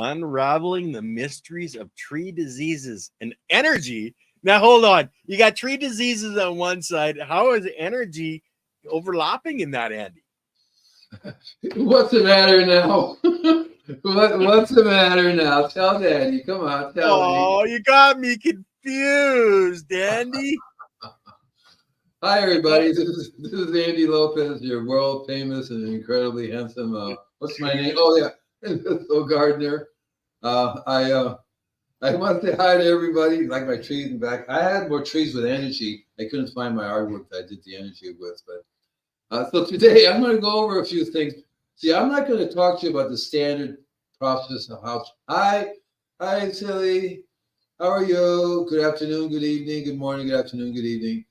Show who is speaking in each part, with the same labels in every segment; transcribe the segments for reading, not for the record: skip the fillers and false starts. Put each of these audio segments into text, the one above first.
Speaker 1: Unraveling the mysteries of tree diseases and energy. Now, hold on. You got tree diseases on one side. How is energy overlapping in that, Andy?
Speaker 2: What's the matter now? What's the matter now? Tell Daddy. Come on, tell me.
Speaker 1: Oh, you got me confused, Andy.
Speaker 2: Hi, everybody. This is Andy Lopez, your world famous and incredibly handsome. What's my name? Oh yeah, so Gardner. I want to say hi to everybody. Like my trees in the back. I had more trees with energy. I couldn't find my artwork that I did the energy with, but so today I'm going to go over a few things. See, I'm not going to talk to you about the standard process of how. Hi, Silly. How are you? Good afternoon, good evening, good morning, good afternoon, good evening.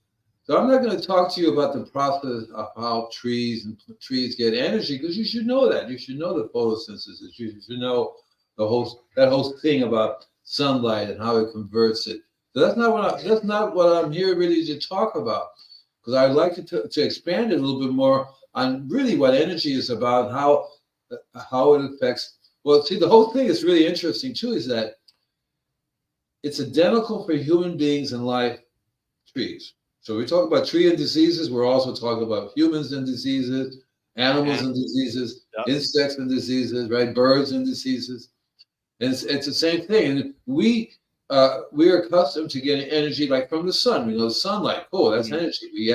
Speaker 2: So I'm not going to talk to you about the process of how trees get energy, because you should know that. You should know the photosynthesis. You should know that whole thing about sunlight and how it converts it. So that's not what I'm here really to talk about, because I'd like to expand it a little bit more on really what energy is about, how it affects. Well, see, the whole thing is really interesting too. Is that it's identical for human beings and life, trees. So we talk about tree and diseases. We're also talking about humans and diseases, animals and diseases, insects and diseases, right? Birds and diseases. And it's the same thing. And we are accustomed to getting energy like from the sun. We know the sunlight. Oh, that's energy. We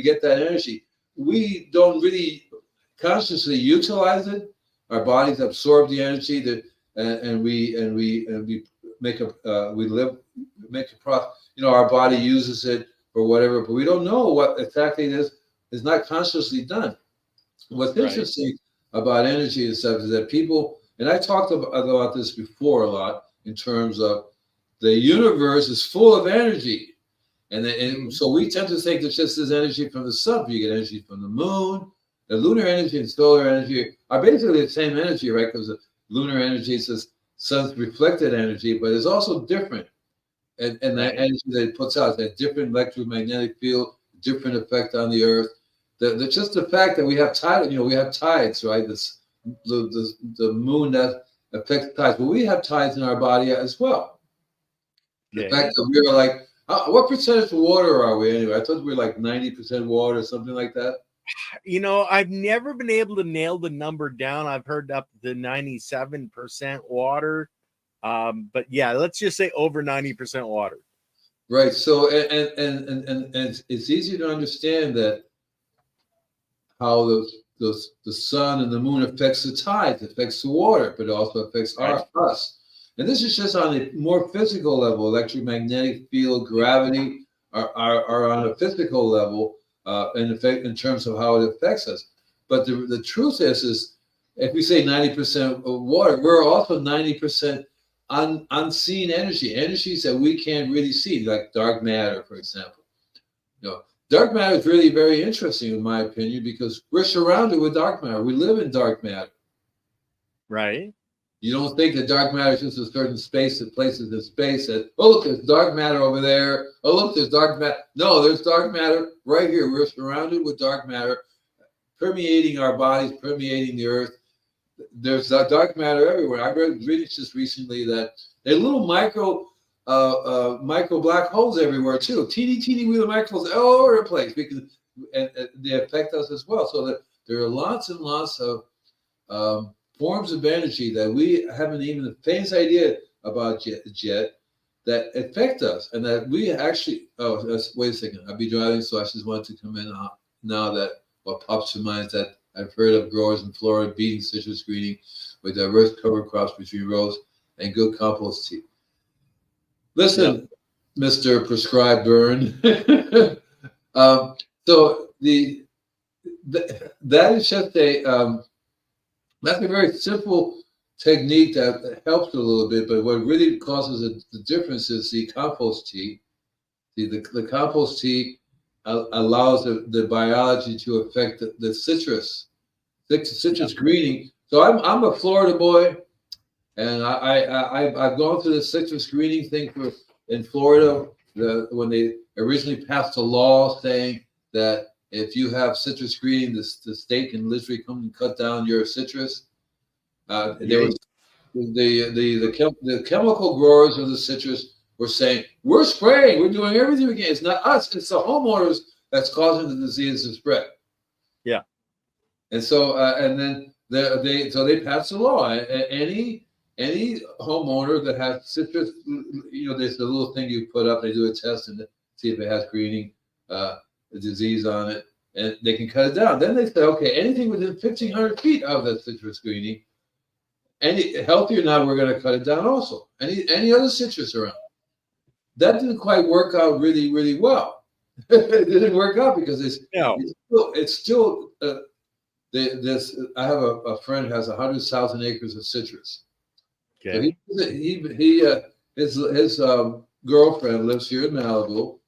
Speaker 2: get that energy. We don't really consciously utilize it. Our bodies absorb the energy that, and we make a process. Our body uses it for whatever, but we don't know what exactly it is not consciously done. What's interesting about energy and stuff is that people, and I talked about this before a lot, in terms of the universe is full of energy. And so we tend to think that just as energy from the sun, but you get energy from the moon. The lunar energy and solar energy are basically the same energy, right? Because the lunar energy is the sun's reflected energy, but it's also different. And that energy that it puts out, that different electromagnetic field, different effect on the earth. Just the fact that we have tides, right? The moon that affects tides. But we have tides in our body as well. The fact that we are like, what percentage of water are we anyway? I thought we were like 90% water, something like that.
Speaker 1: I've never been able to nail the number down. I've heard up to 97% water. But yeah, let's just say over 90% water.
Speaker 2: Right. So and it's easy to understand that how the sun and the moon affects the tides, affects the water, but it also affects us. And this is just on a more physical level. Electromagnetic field, gravity are on a physical level in terms of how it affects us. But the truth is if we say 90% of water, we're also 90% unseen energies that we can't really see, like dark matter, for example. Dark matter is really very interesting, in my opinion, because we're surrounded with dark matter. We live in dark matter.
Speaker 1: Right.
Speaker 2: You don't think that dark matter is just a certain space, that places in space that, oh, look, there's dark matter over there. Oh, look, there's dark matter. No, there's dark matter right here. We're surrounded with dark matter permeating our bodies, permeating the earth. There's dark matter everywhere. I read just recently that there are little micro black holes everywhere too. Teeny little microholes all over the place, because and they affect us as well. So that there are lots and lots of forms of energy that we haven't even the faintest idea about yet that affect us, and that we actually. Oh, wait a second. I'll be driving, so I just wanted to come in now that what pops to mind is that I've heard of growers in Florida beating citrus greening with diverse cover crops between rows and good compost tea. Listen, Mr. Prescribed Burn. So that is just that's a very simple technique that helps a little bit, but what really causes the difference is the compost tea. The compost tea allows the biology to affect the citrus greening. So I'm a Florida boy, and I've gone through the citrus greening thing in Florida. When they originally passed a law saying that if you have citrus greening, the state can literally come and cut down your citrus. the chemical growers of the citrus were saying, we're spraying, we're doing everything we can. It's not us, it's the homeowners that's causing the disease to spread.
Speaker 1: Yeah.
Speaker 2: And so, and then they passed a law. Any homeowner that has citrus, there's a little thing you put up. They do a test and see if it has greening, disease on it, and they can cut it down. Then they say, okay, anything within 1,500 feet of that citrus greening, any healthy or not, we're going to cut it down. Also, any other citrus around. That didn't quite work out really, really well. It didn't work out because it's still. I have a friend who has 100,000 acres of citrus.
Speaker 1: Okay.
Speaker 2: So his girlfriend lives here in Malibu,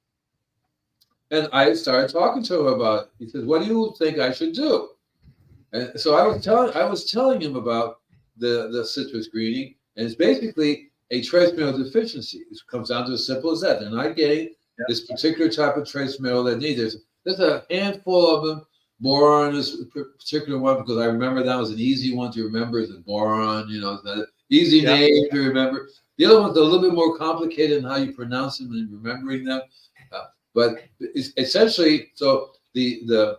Speaker 2: and I started talking to him about it. He says, "What do you think I should do?" And so I was telling him about the citrus greening, and it's basically a trace mineral deficiency. It comes down to as simple as that. They're not getting this particular type of trace mineral that needs. There's a handful of them. Boron is a particular one because I remember that was an easy one to remember. Is boron, it's an easy name to remember. The other one's a little bit more complicated in how you pronounce them and remembering them. But it's essentially, so I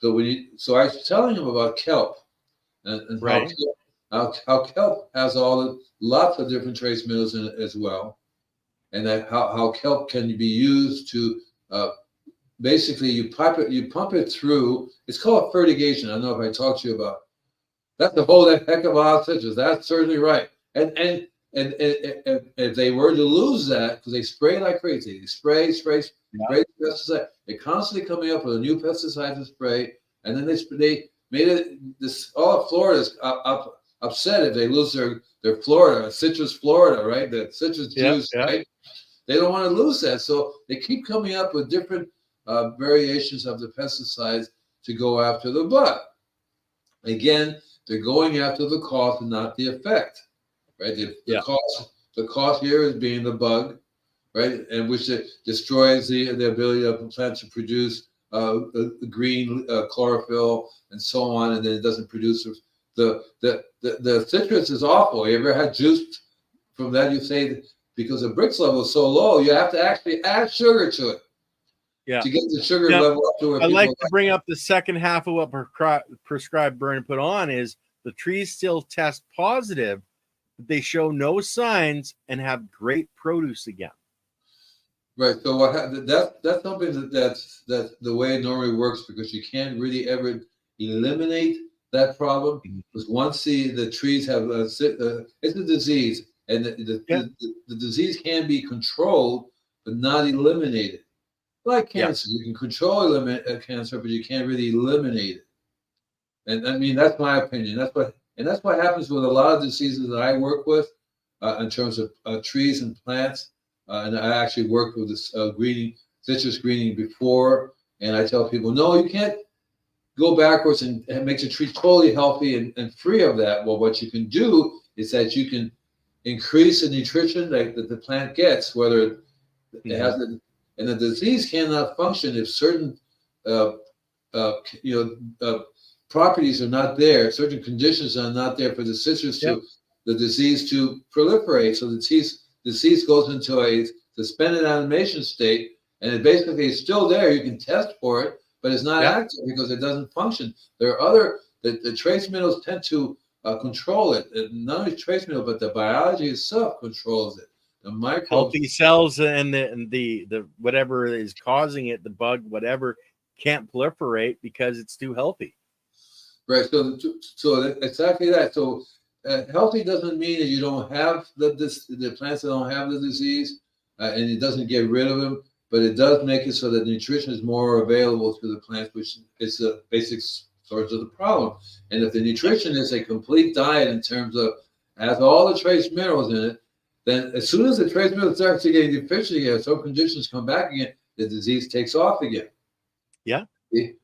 Speaker 2: was telling him about kelp and how kelp has lots of different trace minerals in it as well, and that how kelp can be used to basically you pump it through. It's called fertigation. I don't know if I talked to you about. That's a whole heck of a lot of citrus. That's certainly right. And if they were to lose that, because they spray like crazy, they spray pesticide. They're constantly coming up with a new pesticide to spray, and then they made it. All of Florida's upset if they lose their Florida, citrus Florida, right? The citrus juice, right? They don't want to lose that, so they keep coming up with different variations of the pesticides to go after the bug. Again, they're going after the cause and not the effect, right? The cause here is being the bug, right, and which it destroys the ability of the plant to produce green chlorophyll and so on, and then it doesn't produce the citrus is awful. You ever had juice from that? You say because the Brix level is so low, you have to actually add sugar to it.
Speaker 1: Yeah.
Speaker 2: To get the sugar level up to it.
Speaker 1: I like to bring up the second half of what prescribed burn put on is the trees still test positive, but they show no signs and have great produce again.
Speaker 2: Right. So that's something that's the way it normally works, because you can't really ever eliminate that problem, because once the trees have it's a disease, and the disease can be controlled but not eliminated. Like cancer, you can eliminate cancer, but you can't really eliminate it. And I mean, that's my opinion. That's what happens with a lot of diseases that I work with in terms of trees and plants. And I actually worked with this citrus greening before, and I tell people, no, you can't go backwards and make the tree totally healthy and free of that. Well, what you can do is that you can increase the nutrition that the plant gets, whether it has and the disease cannot function if certain properties are not there, certain conditions are not there for the citrus the disease to proliferate. So the disease goes into a suspended animation state, and it basically is still there. You can test for it, but it's not active because it doesn't function. There are the trace minerals tend to control it. Not only trace mineral, but the biology itself controls it. The microbes,
Speaker 1: healthy cells and the whatever is causing it, the bug, whatever, can't proliferate because it's too healthy.
Speaker 2: Right. So exactly that. So healthy doesn't mean that you don't have the plants that don't have the disease, and it doesn't get rid of them, but it does make it so that nutrition is more available to the plants, which is the basic source of the problem. And if the nutrition is a complete diet in terms of has all the trace minerals in it, then as soon as the trace minerals start to get deficient again, some conditions come back again, the disease takes off again.
Speaker 1: Yeah.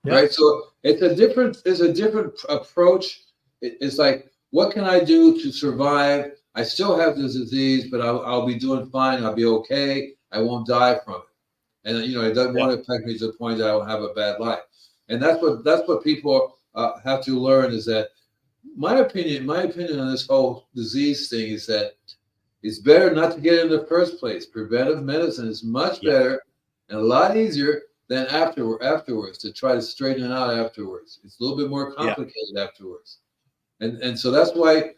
Speaker 2: Right. So it's a different approach. It's like, what can I do to survive? I still have this disease, but I'll be doing fine. I'll be okay. I won't die from it. And it doesn't want to affect me to the point that I will have a bad life. And that's what people have to learn, is that my opinion on this whole disease thing is that it's better not to get it in the first place. Preventive medicine is much better and a lot easier than afterwards to try to straighten it out afterwards. It's a little bit more complicated afterwards. And so that's why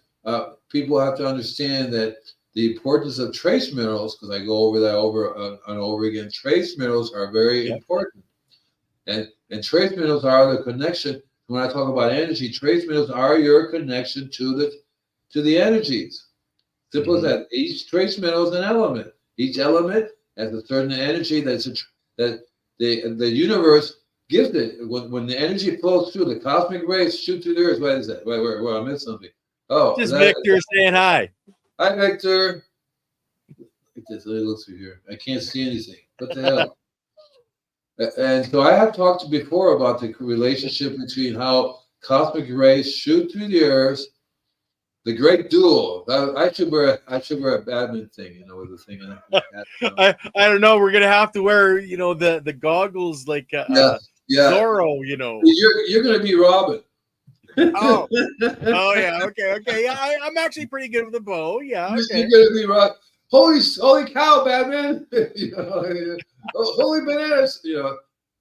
Speaker 2: people have to understand that the importance of trace minerals, because I go over that over and over again. Trace minerals are very important, and trace minerals are the connection. When I talk about energy, trace minerals are your connection to the energies. Simple as that. Each trace mineral is an element. Each element has a certain energy that the universe gives it. When the energy flows through, the cosmic rays shoot through the earth. What is that? Wait, I missed something. Oh,
Speaker 1: Just Victor saying hi.
Speaker 2: Hi, Victor. Let me look through here. I can't see anything. What the hell? And so I have talked before about the relationship between how cosmic rays shoot through the earth. The great duel. I should wear a badminton thing, with the thing on it.
Speaker 1: I don't know. We're gonna have to wear, the goggles like Zorro.
Speaker 2: You're gonna be Robin.
Speaker 1: Oh yeah. Okay. Yeah, I'm actually pretty good with the bow. Yeah. Okay.
Speaker 2: You're gonna be Robin. Holy cow, Batman! Holy bananas!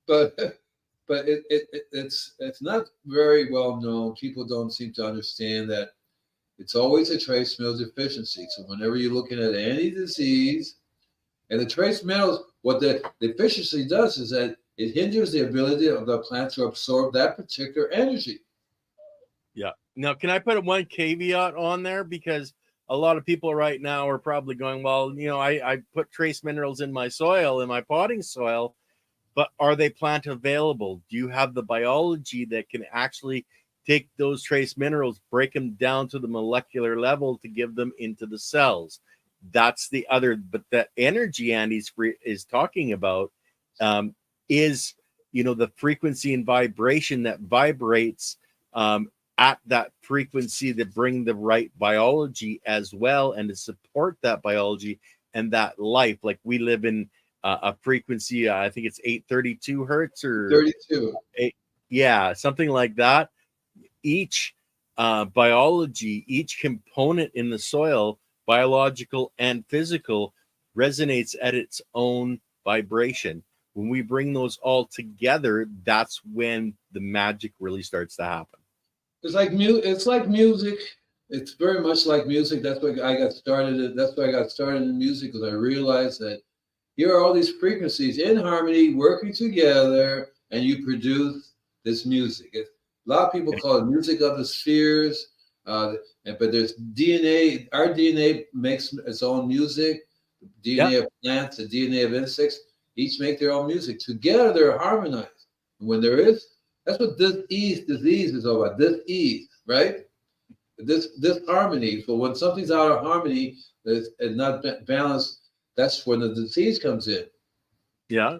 Speaker 2: But it's not very well known. People don't seem to understand that. It's always a trace mineral deficiency. So whenever you're looking at any disease, and the trace minerals, what the deficiency does is that it hinders the ability of the plant to absorb that particular energy.
Speaker 1: Yeah. Now, can I put one caveat on there? Because a lot of people right now are probably going, well, I put trace minerals in my soil, in my potting soil, but are they plant available? Do you have the biology that can actually take those trace minerals, break them down to the molecular level to give them into the cells? That's the other, but the energy Andy is talking about is, the frequency and vibration that vibrates at that frequency that bring the right biology as well, and to support that biology and that life. Like we live in a frequency, I think it's 832 hertz or
Speaker 2: 32.
Speaker 1: Something like that. Each biology, each component in the soil, biological and physical, resonates at its own vibration. When we bring those all together, that's when the magic really starts to happen.
Speaker 2: It's like music. It's very much like music. That's why I got started. That's why I got started in music, because I realized that here are all these frequencies in harmony working together, and you produce this music. A lot of people call it music of the spheres, but there's DNA. Our DNA makes its own music. The DNA of plants, the DNA of insects, each make their own music. Together, they're harmonized. And when there is, that's what disease is all about. Disease, right? This harmony. So when something's out of harmony and not balanced, that's when the disease comes in.
Speaker 1: Yeah.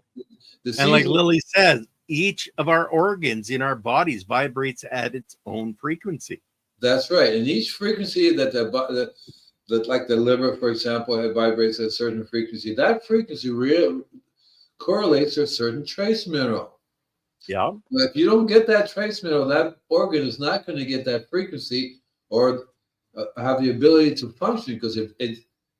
Speaker 1: And like Lily says, each of our organs in our bodies vibrates at its own frequency.
Speaker 2: That's right. And each frequency that like the liver, for example, it vibrates at a certain frequency. That frequency really correlates to a certain trace mineral.
Speaker 1: Yeah.
Speaker 2: But if you don't get that trace mineral, that organ is not going to get that frequency or have the ability to function, because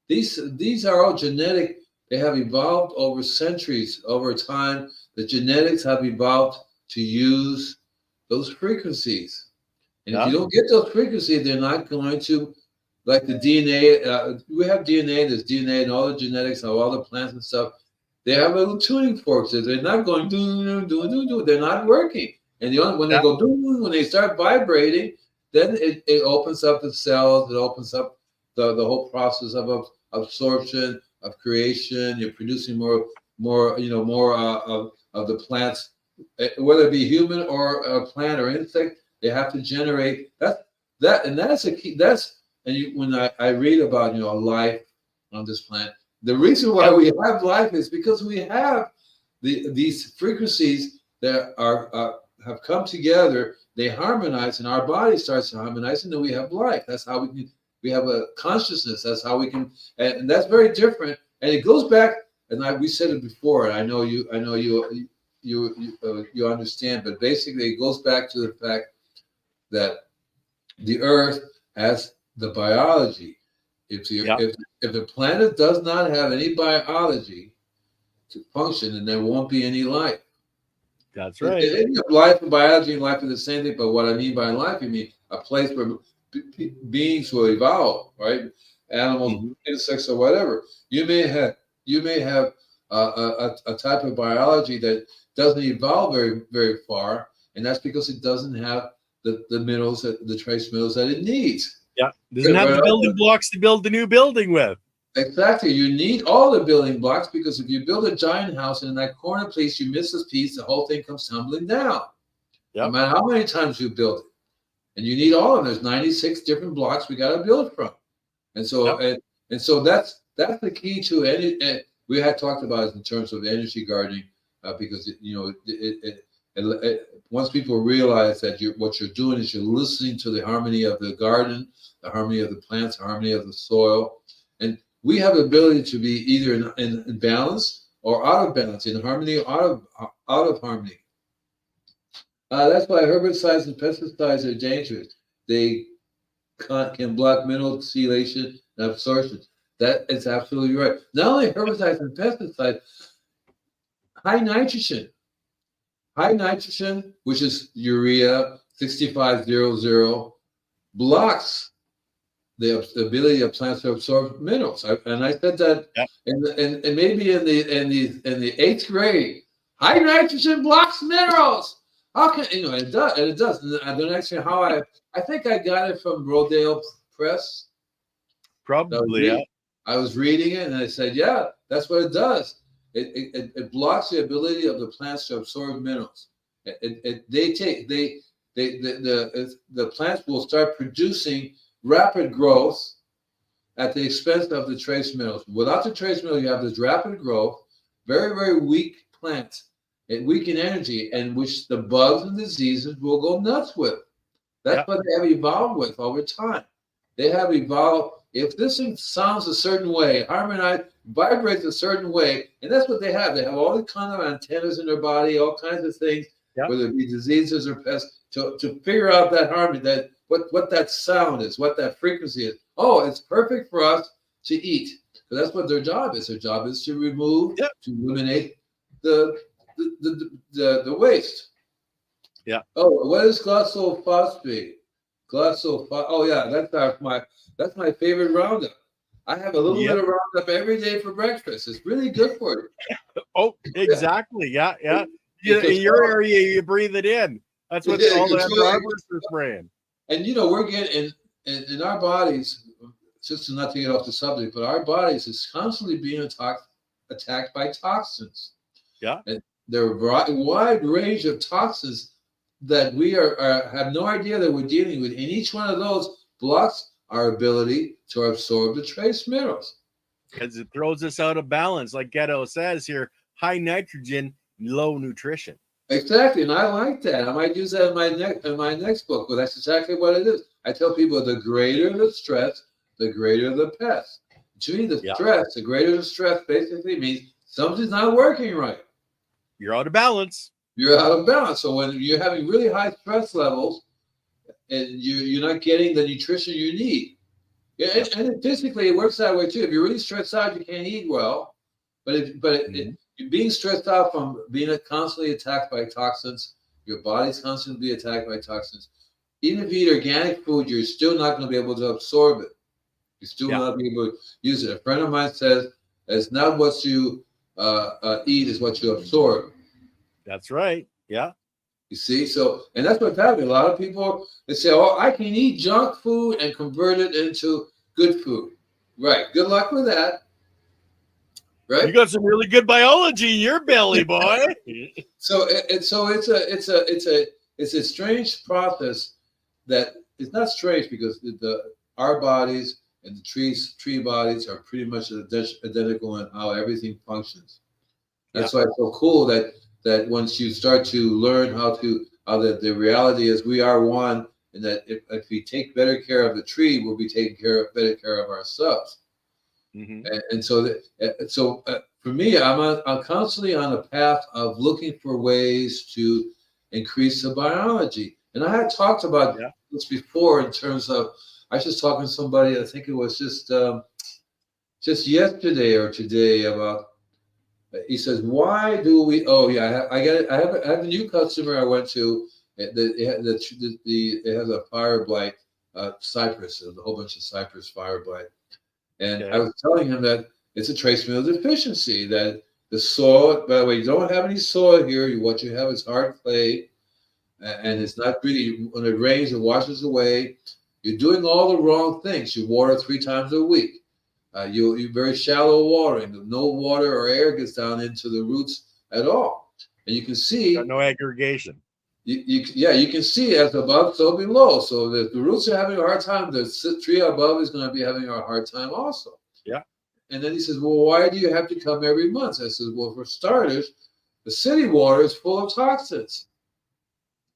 Speaker 2: these are all genetic. They have evolved over centuries, over time. The genetics have evolved to use those frequencies. And if you don't get those frequencies, they're not going to, like the DNA. We have DNA. There's DNA in all the genetics of all the plants and stuff. They have little tuning forks. They're not going do. They're not working. And when they go do, when they start vibrating, then it opens up the cells. It opens up the whole process of absorption, of creation. You're producing more of the plants, whether it be human or a plant or insect. They have to generate that's a key. When I read about life on this planet. The reason why we have life is because we have these frequencies that have come together. They harmonize, and our body starts to harmonize, and then we have life. That's how we have a consciousness. That's how we can, and that's very different. And it goes back, and we said it before. And I know you understand, but basically, it goes back to the fact that the earth has the biology. If the planet does not have any biology to function, then there won't be any life.
Speaker 1: That's right.
Speaker 2: Life and biology and life are the same thing, but what I mean by life, I mean a place where beings will evolve, right? Animals, insects, or whatever. You may have a type of biology that doesn't evolve very very far, and that's because it doesn't have the minerals, the trace minerals that it needs.
Speaker 1: Yeah, doesn't have the building blocks to build the new building with.
Speaker 2: Exactly. You need all the building blocks, because if you build a giant house and in that corner piece you miss this piece, the whole thing comes tumbling down. No matter how many times you build it. And you need all of them. There's 96 different blocks we got to build from. And so and so that's the key to any. We had talked about it in terms of energy gardening, because once people realize that what you're doing is you're listening to the harmony of the garden, the harmony of the plants, the harmony of the soil, and we have the ability to be either in balance or out of balance, in harmony or out of harmony. That's why herbicides and pesticides are dangerous. They can block mineral chelation and absorption. That is absolutely right. Not only herbicides and pesticides, high nitrogen, which is urea 6500, blocks the ability of plants to absorb minerals. And I said that, and maybe in the 8th grade, high nitrogen blocks minerals. How can it does? And it does. And the next thing, I think I got it from Rodale Press.
Speaker 1: Probably,
Speaker 2: I was reading it, and I said, yeah, that's what it does. It blocks the ability of the plants to absorb minerals. The plants will start producing rapid growth at the expense of the trace minerals. Without the trace minerals, you have this rapid growth, very, very weak plant, and weak in energy, and which the bugs and diseases will go nuts with. That's what they have evolved with over time. They have evolved. If this thing sounds a certain way, harmonized, vibrates a certain way, and that's what they have. They have all the kind of antennas in their body, all kinds of things, whether it be diseases or pests, to figure out that harmony, that what that sound is, what that frequency is. Oh, it's perfect for us to eat. So that's what their job is. Their job is to remove, to eliminate the waste.
Speaker 1: Yeah.
Speaker 2: Oh, what is glyphosate? Oh yeah, that's my favorite Roundup. I have a little bit of Roundup every day for breakfast. It's really good for you.
Speaker 1: Oh, exactly. Yeah. In your area, you breathe it in. That's what all the arborists are spraying.
Speaker 2: And we're getting in our bodies, just not to get off the subject, but our bodies is constantly being attacked by toxins.
Speaker 1: Yeah.
Speaker 2: And there are a wide range of toxins that we have no idea that we're dealing with. And each one of those blocks our ability to absorb the trace minerals.
Speaker 1: Because it throws us out of balance. Like Ghetto says here, high nitrogen, low nutrition.
Speaker 2: Exactly, and I like that. I might use that in my next book, but that's exactly what it is. I tell people the greater the stress, the greater the pest. To me, the greater the stress basically means something's not working right.
Speaker 1: You're out of balance.
Speaker 2: You're out of balance. So when you're having really high stress levels and you're not getting the nutrition you need. And physically it works that way too. If you're really stressed out, you can't eat well. But you're being stressed out from being constantly attacked by toxins. Your body's constantly attacked by toxins. Even if you eat organic food, you're still not going to be able to absorb it. You're still not be able to use it. A friend of mine says, "It's not what you eat; is what you absorb."
Speaker 1: That's right. Yeah.
Speaker 2: You see, and that's what's happening. A lot of people, they say, "Oh, I can eat junk food and convert it into good food." Right. Good luck with that. Right.
Speaker 1: You got some really good biology in your belly, boy.
Speaker 2: So it's a strange process that it's not strange because our bodies and the tree bodies are pretty much identical in how everything functions. That's why it's so cool that once you start to learn how the reality is we are one, and that if we take better care of the tree, we'll be taking better care of ourselves. Mm-hmm. And so for me, I'm constantly on a path of looking for ways to increase the biology. And I had talked about this before in terms of, I was just talking to somebody, I think it was just yesterday or today about, he says, why do we, oh yeah, I have a new customer I went to, it has a fire blight, cypress, a whole bunch of cypress fire blight. And I was telling him that it's a trace mineral deficiency, that the soil, by the way, you don't have any soil here. What you have is hard clay, and it's not really, when it rains, it washes away. You're doing all the wrong things. You water 3 times a week. You're very shallow watering. No water or air gets down into the roots at all. And you can see.
Speaker 1: No aggregation.
Speaker 2: You can see as above, so below. So the roots are having a hard time. The tree above is going to be having a hard time also.
Speaker 1: Yeah.
Speaker 2: And then he says, well, why do you have to come every month? I said, well, for starters, the city water is full of toxins.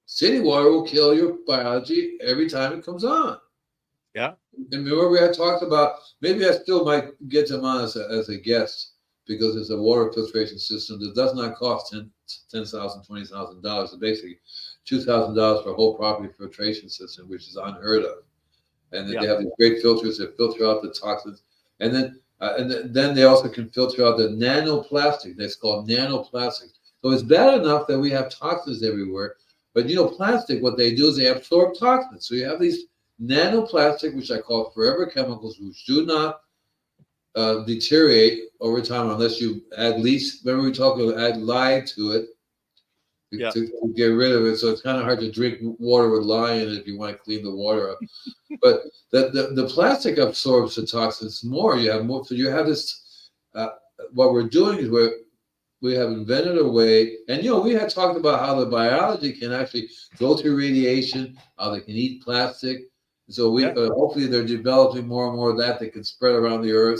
Speaker 2: City water will kill your biology every time it comes on.
Speaker 1: Yeah.
Speaker 2: And remember, we had talked about, maybe I still might get him on as a guest, because it's a water filtration system that does not cost $10,000, $20,000. It's basically $2,000 for a whole property filtration system, which is unheard of. And then they have these great filters that filter out the toxins. And then they also can filter out the nanoplastic. That's called nanoplastic. So it's bad enough that we have toxins everywhere. But plastic, what they do is they absorb toxins. So you have these nanoplastic, which I call forever chemicals, which do not deteriorate over time unless you add least. Remember we talked about add lye to it to get rid of it. So it's kind of hard to drink water with lye in it if you want to clean the water up. But the plastic absorbs the toxins more. You have more. So you have this. What we're doing is we have invented a way, and we had talked about how the biology can actually go through radiation, how they can eat plastic. So hopefully they're developing more and more of that can spread around the earth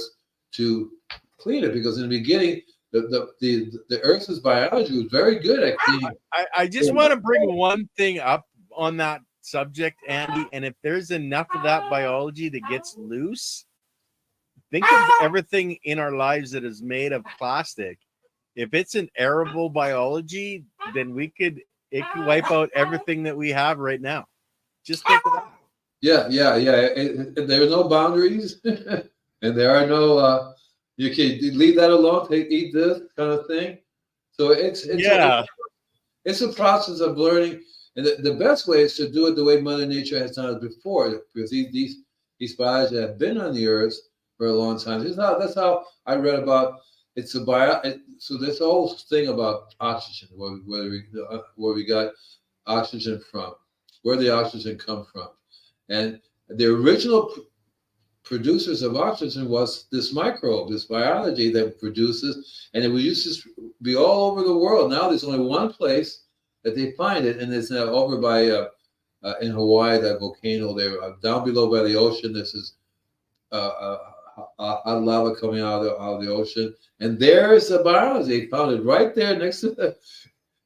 Speaker 2: to clean it. Because in the beginning, the Earth's biology was very good at cleaning.
Speaker 1: I just want to bring one thing up on that subject, Andy. And if there's enough of that biology that gets loose, think of everything in our lives that is made of plastic. If it's an arable biology, then it could wipe out everything that we have right now. Just think of that.
Speaker 2: Yeah. There are no boundaries, and there are no. You can leave that alone. Eat this kind of thing. So it's a process of learning, and the best way is to do it the way Mother Nature has done it before, because these biology have been on the earth for a long time. That's how I read about. It's so this whole thing about oxygen, where we got oxygen from, where the oxygen come from. And the original producers of oxygen was this microbe, this biology that produces, and it used to be all over the world. Now there's only one place that they find it, and it's now over by in Hawaii, that volcano there, down below by the ocean. This is hot lava coming out of the ocean, and there's the biology. They found it right there next to the.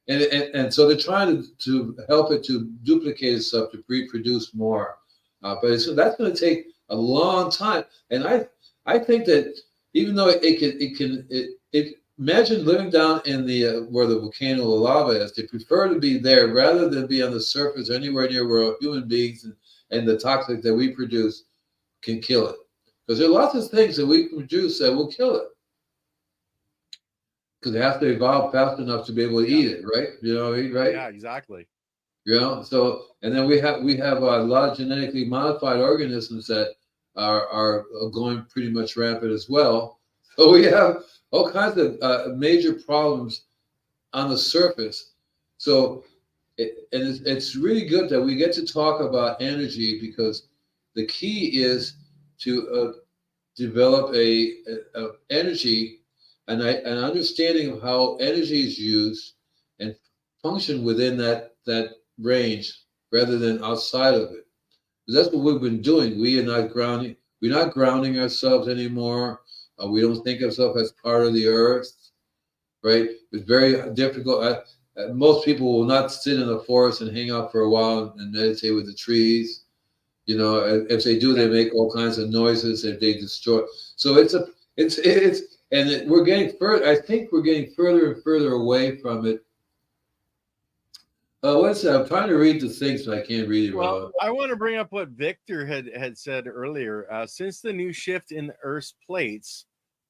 Speaker 2: And so they're trying to help it to duplicate itself, to reproduce more. But that's going to take a long time. And I think that even though imagine living down in the where the volcano lava is, they prefer to be there rather than be on the surface or anywhere near where human beings and the toxic that we produce can kill it. Because there are lots of things that we produce that will kill it. Because they have to evolve fast enough to be able to eat it, right? Right?
Speaker 1: Yeah, exactly.
Speaker 2: So, and then we have a lot of genetically modified organisms that are going pretty much rampant as well. So we have all kinds of major problems on the surface. So, it's really good that we get to talk about energy, because the key is to develop a energy and an understanding of how energy is used and function within that range rather than outside of it. Because that's what we've been doing. We're not grounding ourselves anymore. We don't think of ourselves as part of the earth, right? It's very difficult. Most people will not sit in the forest and hang out for a while and meditate with the trees. If they do, they make all kinds of noises if they destroy. So we're getting further. I think we're getting further and further away from it. What's that? I'm trying to read the things, but I can't read it
Speaker 1: Well,
Speaker 2: well.
Speaker 1: I want to bring up what Victor had said earlier. Since the new shift in the Earth's plates,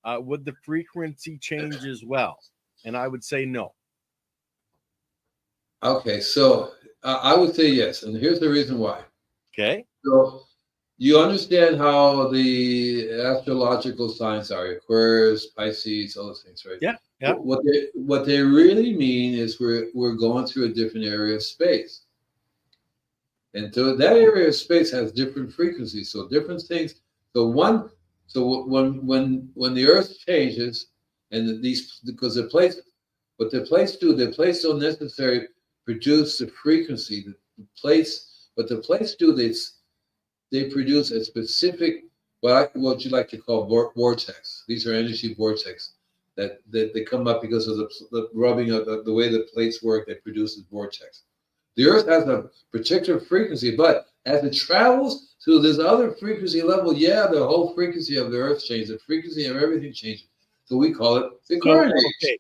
Speaker 1: would the frequency change as well? And I would say no.
Speaker 2: Okay, so I would say yes, and here's the reason why.
Speaker 1: Okay.
Speaker 2: So you understand how the astrological signs are Aquarius, Pisces, all those things, right?
Speaker 1: Yeah. Yeah.
Speaker 2: What they really mean is we're going through a different area of space. And so that area of space has different frequencies. So different things. So one so when the earth changes and these because the plates what the plates do, the plates don't necessarily produce the frequency. The plates what the plates do, they produce a specific what you like to call vortex. These are energy vortex that they come up because of the rubbing of the way the plates work. They produce a vortex. The Earth has a particular frequency, but as it travels to this other frequency level, yeah, the whole frequency of the Earth changes. The frequency of everything changes. So we call it the
Speaker 1: So
Speaker 2: current age.
Speaker 1: okay,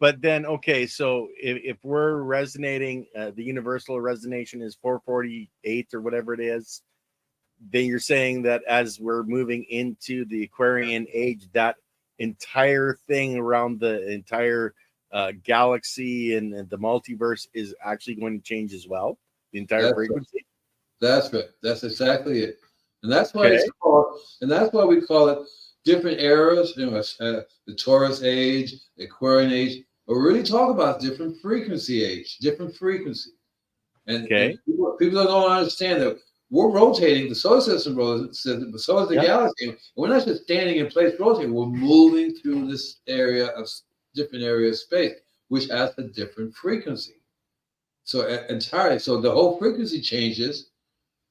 Speaker 1: but then okay, so if we're resonating, the universal resonation is 448 or whatever it is. Then you're saying that as we're moving into the Aquarian age, that entire thing around the entire galaxy and the multiverse is actually going to change as well. The entire
Speaker 2: That's
Speaker 1: frequency.
Speaker 2: That's right. That's exactly it. And that's why
Speaker 1: Okay.
Speaker 2: it's called, and that's why we call it different eras, the Taurus age, the Aquarian age. But we're really talking about different frequency age, different frequency. And
Speaker 1: Okay.
Speaker 2: people don't understand that we're rotating, the solar system rotates, but so is the
Speaker 1: Yeah.
Speaker 2: galaxy. We're not just standing in place rotating, we're moving through this area of different area of space, which has a different frequency. So entirely, so the whole frequency changes,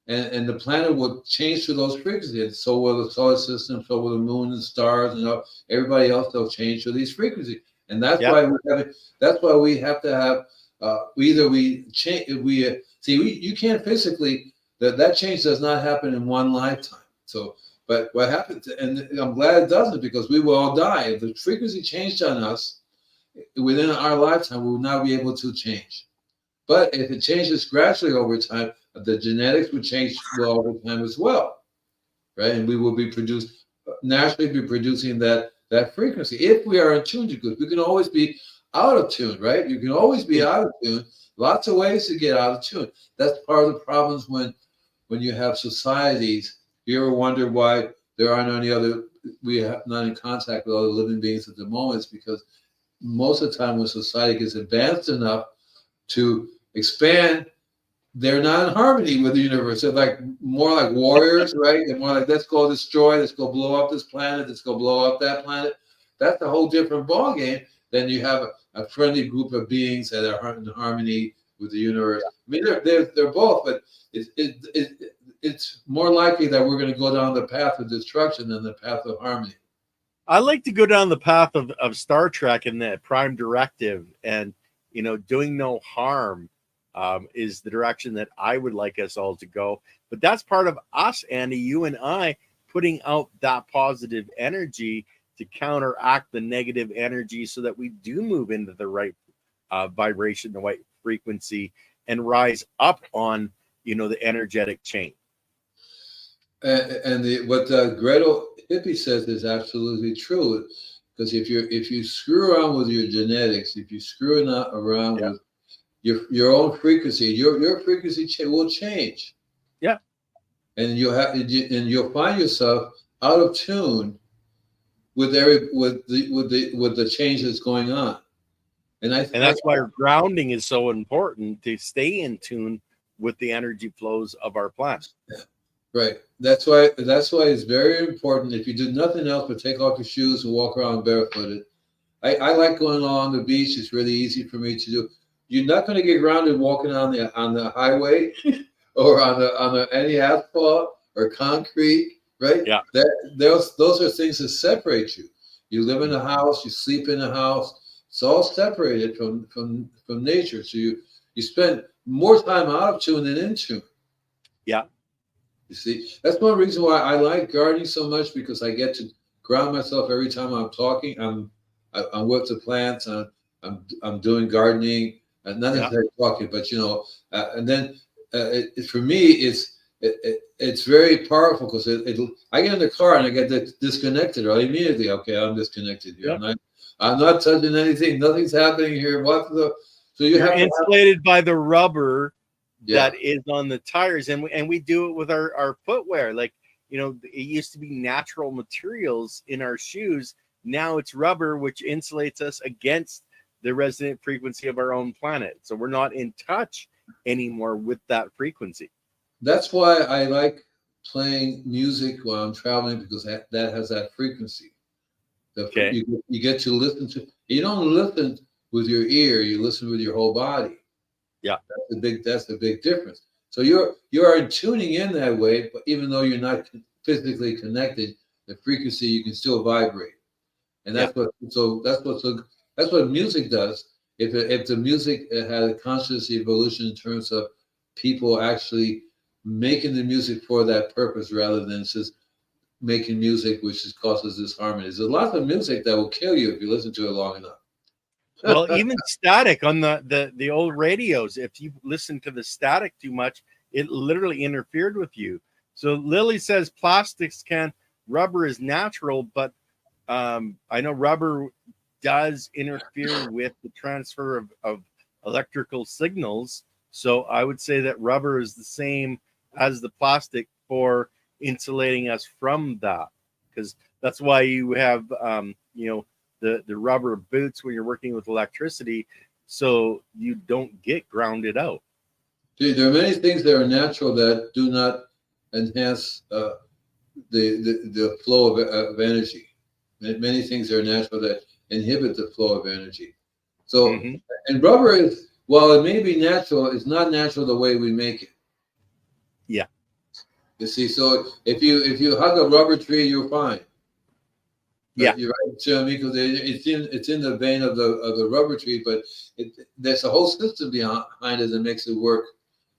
Speaker 2: and the planet will change to those frequencies. And so will the solar system, so will the moon and stars, and everybody else. They'll change to these frequencies, and that's
Speaker 1: Yeah.
Speaker 2: why that's why we have to have either we change. You can't physically that change does not happen in one lifetime. So, but what happens, and I'm glad it doesn't because we will all die if the frequency changed on us within our lifetime. We will not be able to change. But if it changes gradually over time, the genetics would change well over time as well, right? And we will be naturally be producing that frequency if we are in tune to good. We can always be out of tune, right? You can always be out of tune. Lots of ways to get out of tune. That's part of the problems when you have societies. You ever wonder why there aren't any other? We are not in contact with other living beings at the moment. It's because most of the time when society gets advanced enough to expand, they're not in harmony with the universe. They're like more like warriors, right? They're more like let's go destroy, let's go blow up this planet, let's go blow up that planet. That's a whole different ballgame than you have a friendly group of beings that are in harmony with the universe. I mean, they're both, but it's more likely that we're going to go down the path of destruction than the path of harmony.
Speaker 1: I like to go down the path of Star Trek and the Prime Directive, and doing no harm is the direction that I would like us all to go. But that's part of us, Andy, you and I, putting out that positive energy to counteract the negative energy so that we do move into the right vibration, the right frequency, and rise up on the energetic chain.
Speaker 2: And what Gretel Hippie says is absolutely true, because if you screw around with your genetics, if you screw around with your own frequency, your frequency will change.
Speaker 1: Yeah,
Speaker 2: and you'll find yourself out of tune with the changes going on. And
Speaker 1: that's why grounding is so important, to stay in tune with the energy flows of our planet.
Speaker 2: Right. That's why it's very important. If you do nothing else but take off your shoes and walk around barefooted. I like going along the beach. It's really easy for me to do. You're not going to get grounded walking on the highway or on any asphalt or concrete, right?
Speaker 1: Yeah.
Speaker 2: Those are things that separate you. You live in a house, you sleep in a house. It's all separated from nature. So you spend more time out of tune than in tune.
Speaker 1: Yeah.
Speaker 2: You see, that's one reason why I like gardening so much, because I get to ground myself every time I'm talking. I'm with the plants. I'm doing gardening. not necessarily talking, but and then for me, it's very powerful because I get in the car and I get disconnected right immediately. Okay, I'm disconnected here. I'm not touching anything. Nothing's happening here. So
Speaker 1: you're insulated by the rubber that is on the tires, and we do it with our footwear. Like, it used to be natural materials in our shoes. Now it's rubber, which insulates us against the resonant frequency of our own planet. So we're not in touch anymore with that frequency.
Speaker 2: That's why I like playing music while I'm traveling, because that has that frequency. You get to listen to. You don't listen with your ear; you listen with your whole body.
Speaker 1: Yeah,
Speaker 2: that's the big difference. So you are tuning in that way, but even though you're not physically connected, the frequency you can still vibrate, and that's what music does. If the music had a conscious evolution in terms of people actually making the music for that purpose rather than just making music which causes disharmony. There's lots of music that will kill you if you listen to it long enough.
Speaker 1: Well, even static on the old radios, if you listen to the static too much, it literally interfered with you. So Lily says plastics rubber is natural, but I know rubber does interfere with the transfer of electrical signals. So I would say that rubber is the same as the plastic for insulating us from that, because that's why you have the rubber boots when you're working with electricity, so you don't get grounded out.
Speaker 2: There are many things that are natural that do not enhance the flow of energy. Many things are natural that inhibit the flow of energy. So, and rubber is, while it may be natural, it's not natural the way we make it.
Speaker 1: Yeah.
Speaker 2: You see, so if you hug a rubber tree, you're fine.
Speaker 1: Yeah,
Speaker 2: you're right, Jeremy, because it's in the vein of the rubber tree, but there's a whole system behind it that makes it work.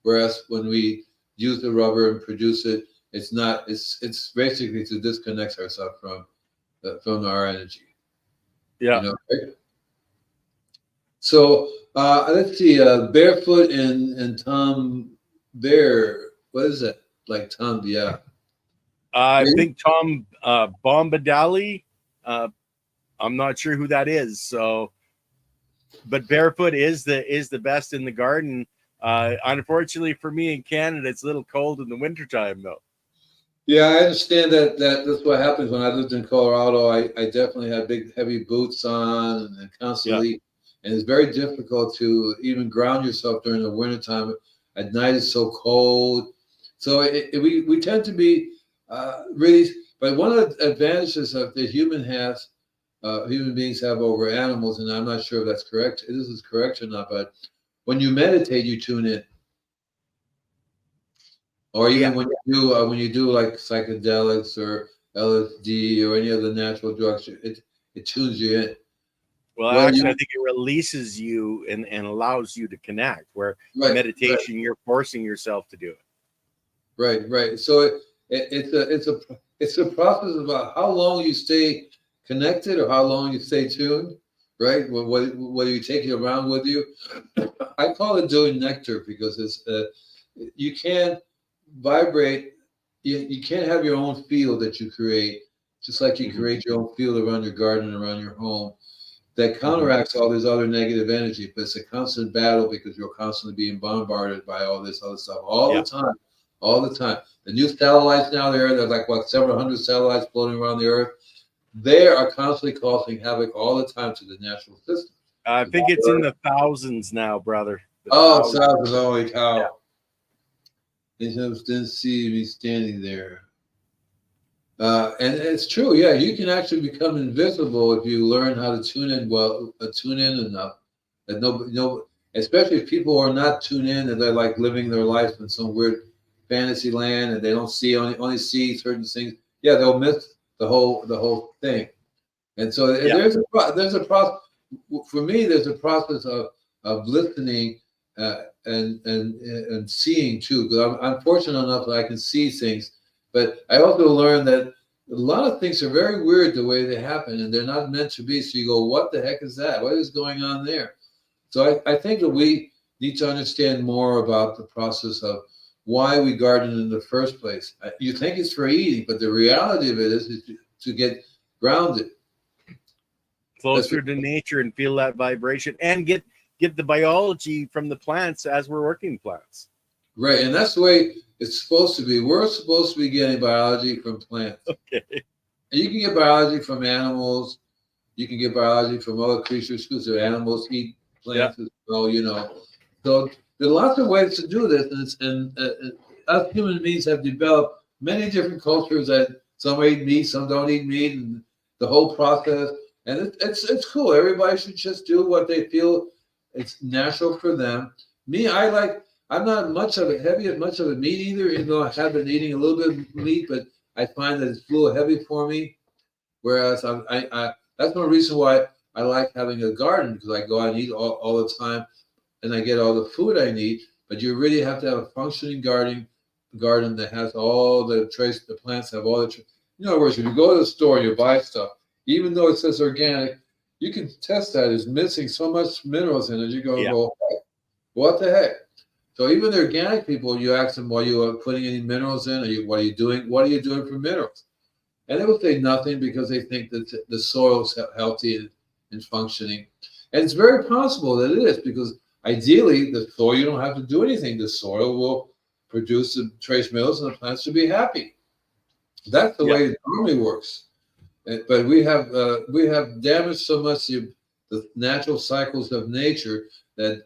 Speaker 2: Whereas when we use the rubber and produce it, it's not. It's basically to disconnect ourselves from our energy.
Speaker 1: Yeah.
Speaker 2: Right? So let's see, Barefoot and Tom Bear. What is that? Like Tom? Yeah.
Speaker 1: I think Tom Bombadali. I'm not sure who that is. So, but Barefoot is the best in the garden. Unfortunately for me in Canada, it's a little cold in the wintertime though.
Speaker 2: Yeah, I understand that's what happens. When I lived in Colorado, I definitely had big, heavy boots on and constantly, and it's very difficult to even ground yourself during the wintertime. At night, it's so cold. So we tend to be really, but one of the advantages that human beings have over animals, and I'm not sure if that's correct. This is correct or not, but when you meditate, you tune in. Or even when you do like psychedelics or LSD or any other natural drugs, it tunes you in.
Speaker 1: Well, actually, I think it releases you and allows you to connect. Where meditation, you're forcing yourself to do it.
Speaker 2: Right. So it's a process about how long you stay connected or how long you stay tuned. Right. What you take it around with you. I call it doing nectar because it's you can't vibrate. You can't have your own field that you create, just like you create your own field around your garden, around your home. That counteracts all this other negative energy, but it's a constant battle because you're constantly being bombarded by all this other stuff all the time. The new satellites now, there's like several hundred satellites floating around the Earth. They are constantly causing havoc all the time to the natural system.
Speaker 1: I think it's in the thousands now, brother.
Speaker 2: Thousands! Holy cow! They just didn't see me standing there. And it's true, yeah. You can actually become invisible if you learn how to tune in enough. That especially if people are not tuned in and they're like living their life in some weird fantasy land and they don't see only see certain things. Yeah, they'll miss the whole thing. And so there's a process. For me, there's a process of listening and seeing too. Because I'm fortunate enough that I can see things. But I also learned that a lot of things are very weird the way they happen, and they're not meant to be. So you go, what the heck is that? What is going on there? So I think that we need to understand more about the process of why we garden in the first place. You think it's for eating, but the reality of it is to get grounded.
Speaker 1: Closer to nature and feel that vibration and get the biology from the plants as we're working plants.
Speaker 2: Right, and that's the way it's supposed to be. We're supposed to be getting biology from plants.
Speaker 1: Okay.
Speaker 2: And you can get biology from animals. You can get biology from other creatures because the animals eat plants as well, you know. So there are lots of ways to do this, and us human beings have developed many different cultures that some eat meat, some don't eat meat, and the whole process. And it's cool. Everybody should just do what they feel it's natural for them. Me, I'm not much of a meat eater, even though I have been eating a little bit of meat, but I find that it's a little heavy for me. Whereas I that's one reason why I like having a garden, because I go out and eat all the time and I get all the food I need. But you really have to have a functioning garden that has all the plants have all the in other words, if you go to the store and you buy stuff, even though it says organic, you can test that it's missing so much minerals in it. You're going to go, hey, what the heck? So even the organic people, you ask them, are you putting any minerals in? What are you doing? What are you doing for minerals? And they will say nothing because they think that the soil is healthy and functioning. And it's very possible that it is, because ideally the soil, you don't have to do anything. The soil will produce the trace minerals and the plants should be happy. That's the way it normally works. But we have damaged so much the natural cycles of nature that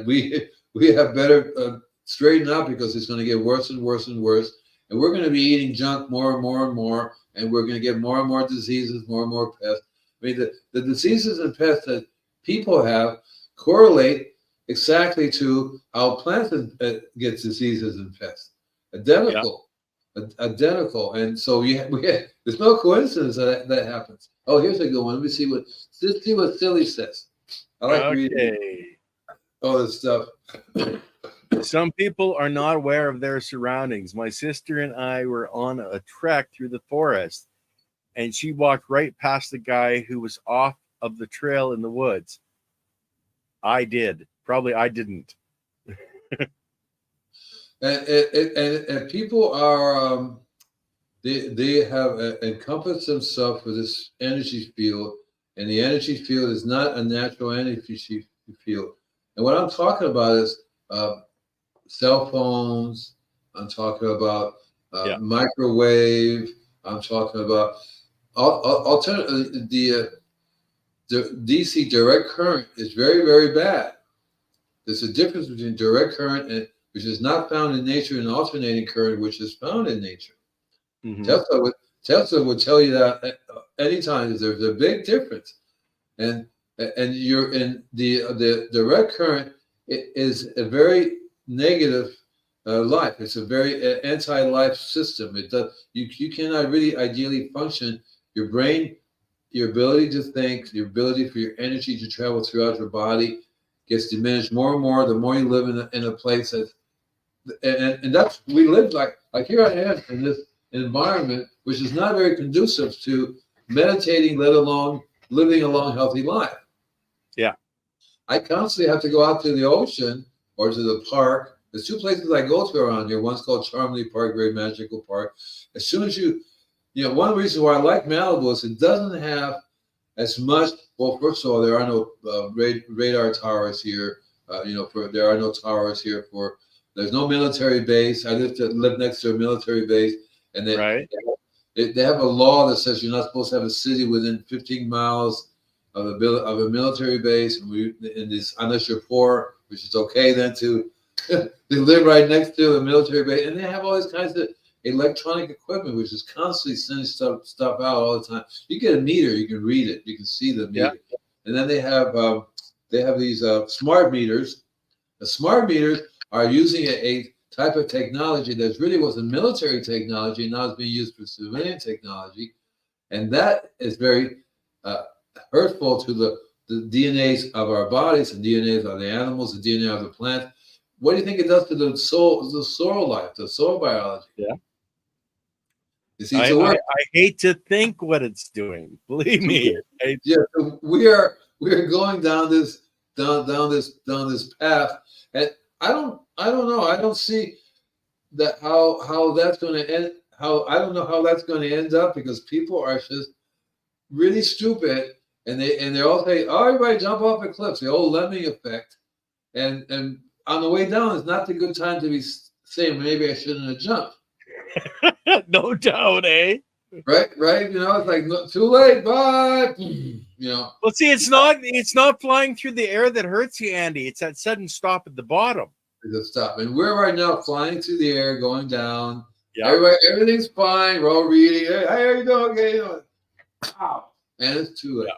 Speaker 2: we have better straighten out, because it's going to get worse and worse and worse. And we're going to be eating junk more and more and more. And we're going to get more and more diseases, more and more pests. I mean, the diseases and pests that people have correlate exactly to how plants get diseases and pests. Identical. And so there's no coincidence that happens. Oh, here's a good one. Let me see what Silly says. I like reading all this stuff.
Speaker 1: Some people are not aware of their surroundings. My sister and I were on a trek through the forest, and she walked right past the guy who was off of the trail in the woods. I did. Probably I didn't.
Speaker 2: and people are they have encompassed themselves with this energy field, and the energy field is not a natural energy field. And what I'm talking about is cell phones. I'm talking about microwave. I'm talking about alternative. The DC direct current is very, very bad. There's a difference between direct current, which is not found in nature, and alternating current, which is found in nature. Mm-hmm. Tesla would tell you that anytime. There's a big difference, and you're in the direct current is a very negative life. It's a very anti-life system. It does you cannot really ideally function. Your brain, your ability to think, your ability for your energy to travel throughout your body gets diminished more and more the more you live in a place that, and that's we live like here I am in this environment which is not very conducive to meditating, let alone living a long, healthy life.
Speaker 1: Yeah.
Speaker 2: I constantly have to go out to the ocean or to the park. There's two places I go to around here. One's called Charmley Park, very magical park. As soon as one reason why I like Malibu is it doesn't have as much. Well, first of all, there are no radar towers here. There are no towers here there's no military base. I live next to a military base, and they have a law that says you're not supposed to have a city within 15 miles of a military base, unless you're poor, which is okay then to they live right next to a military base, and they have all these kinds of electronic equipment, which is constantly sending stuff out all the time. You get a meter, you can read it, you can see the meter, and then they have these smart meters. The smart meters are using a type of technology that really was a military technology, now it's being used for civilian technology, and that is very hurtful to the DNAs of our bodies, the DNAs of the animals, the DNA of the plant. What do you think it does to the soil life, the soil biology?
Speaker 1: Yeah.
Speaker 2: You see,
Speaker 1: I hate to think what it's doing. Believe me.
Speaker 2: So we are going down this down this path, and I don't know. I don't see that how that's going to end. How I don't know how that's going to end up, because people are just really stupid, and they all say, "Oh, everybody jump off a cliff," the old lemming effect, and on the way down is not the good time to be saying maybe I shouldn't have jumped.
Speaker 1: No doubt, eh?
Speaker 2: Right. You know, it's like too late. Bye. You know.
Speaker 1: Well, see, it's not flying through the air that hurts you, Andy. It's that sudden stop at the bottom.
Speaker 2: Just stop. And we're right now flying through the air, going down.
Speaker 1: Yeah.
Speaker 2: Everything's fine. We're all reading. Hey, how are you doing? Okay. You know, wow. And it's too late.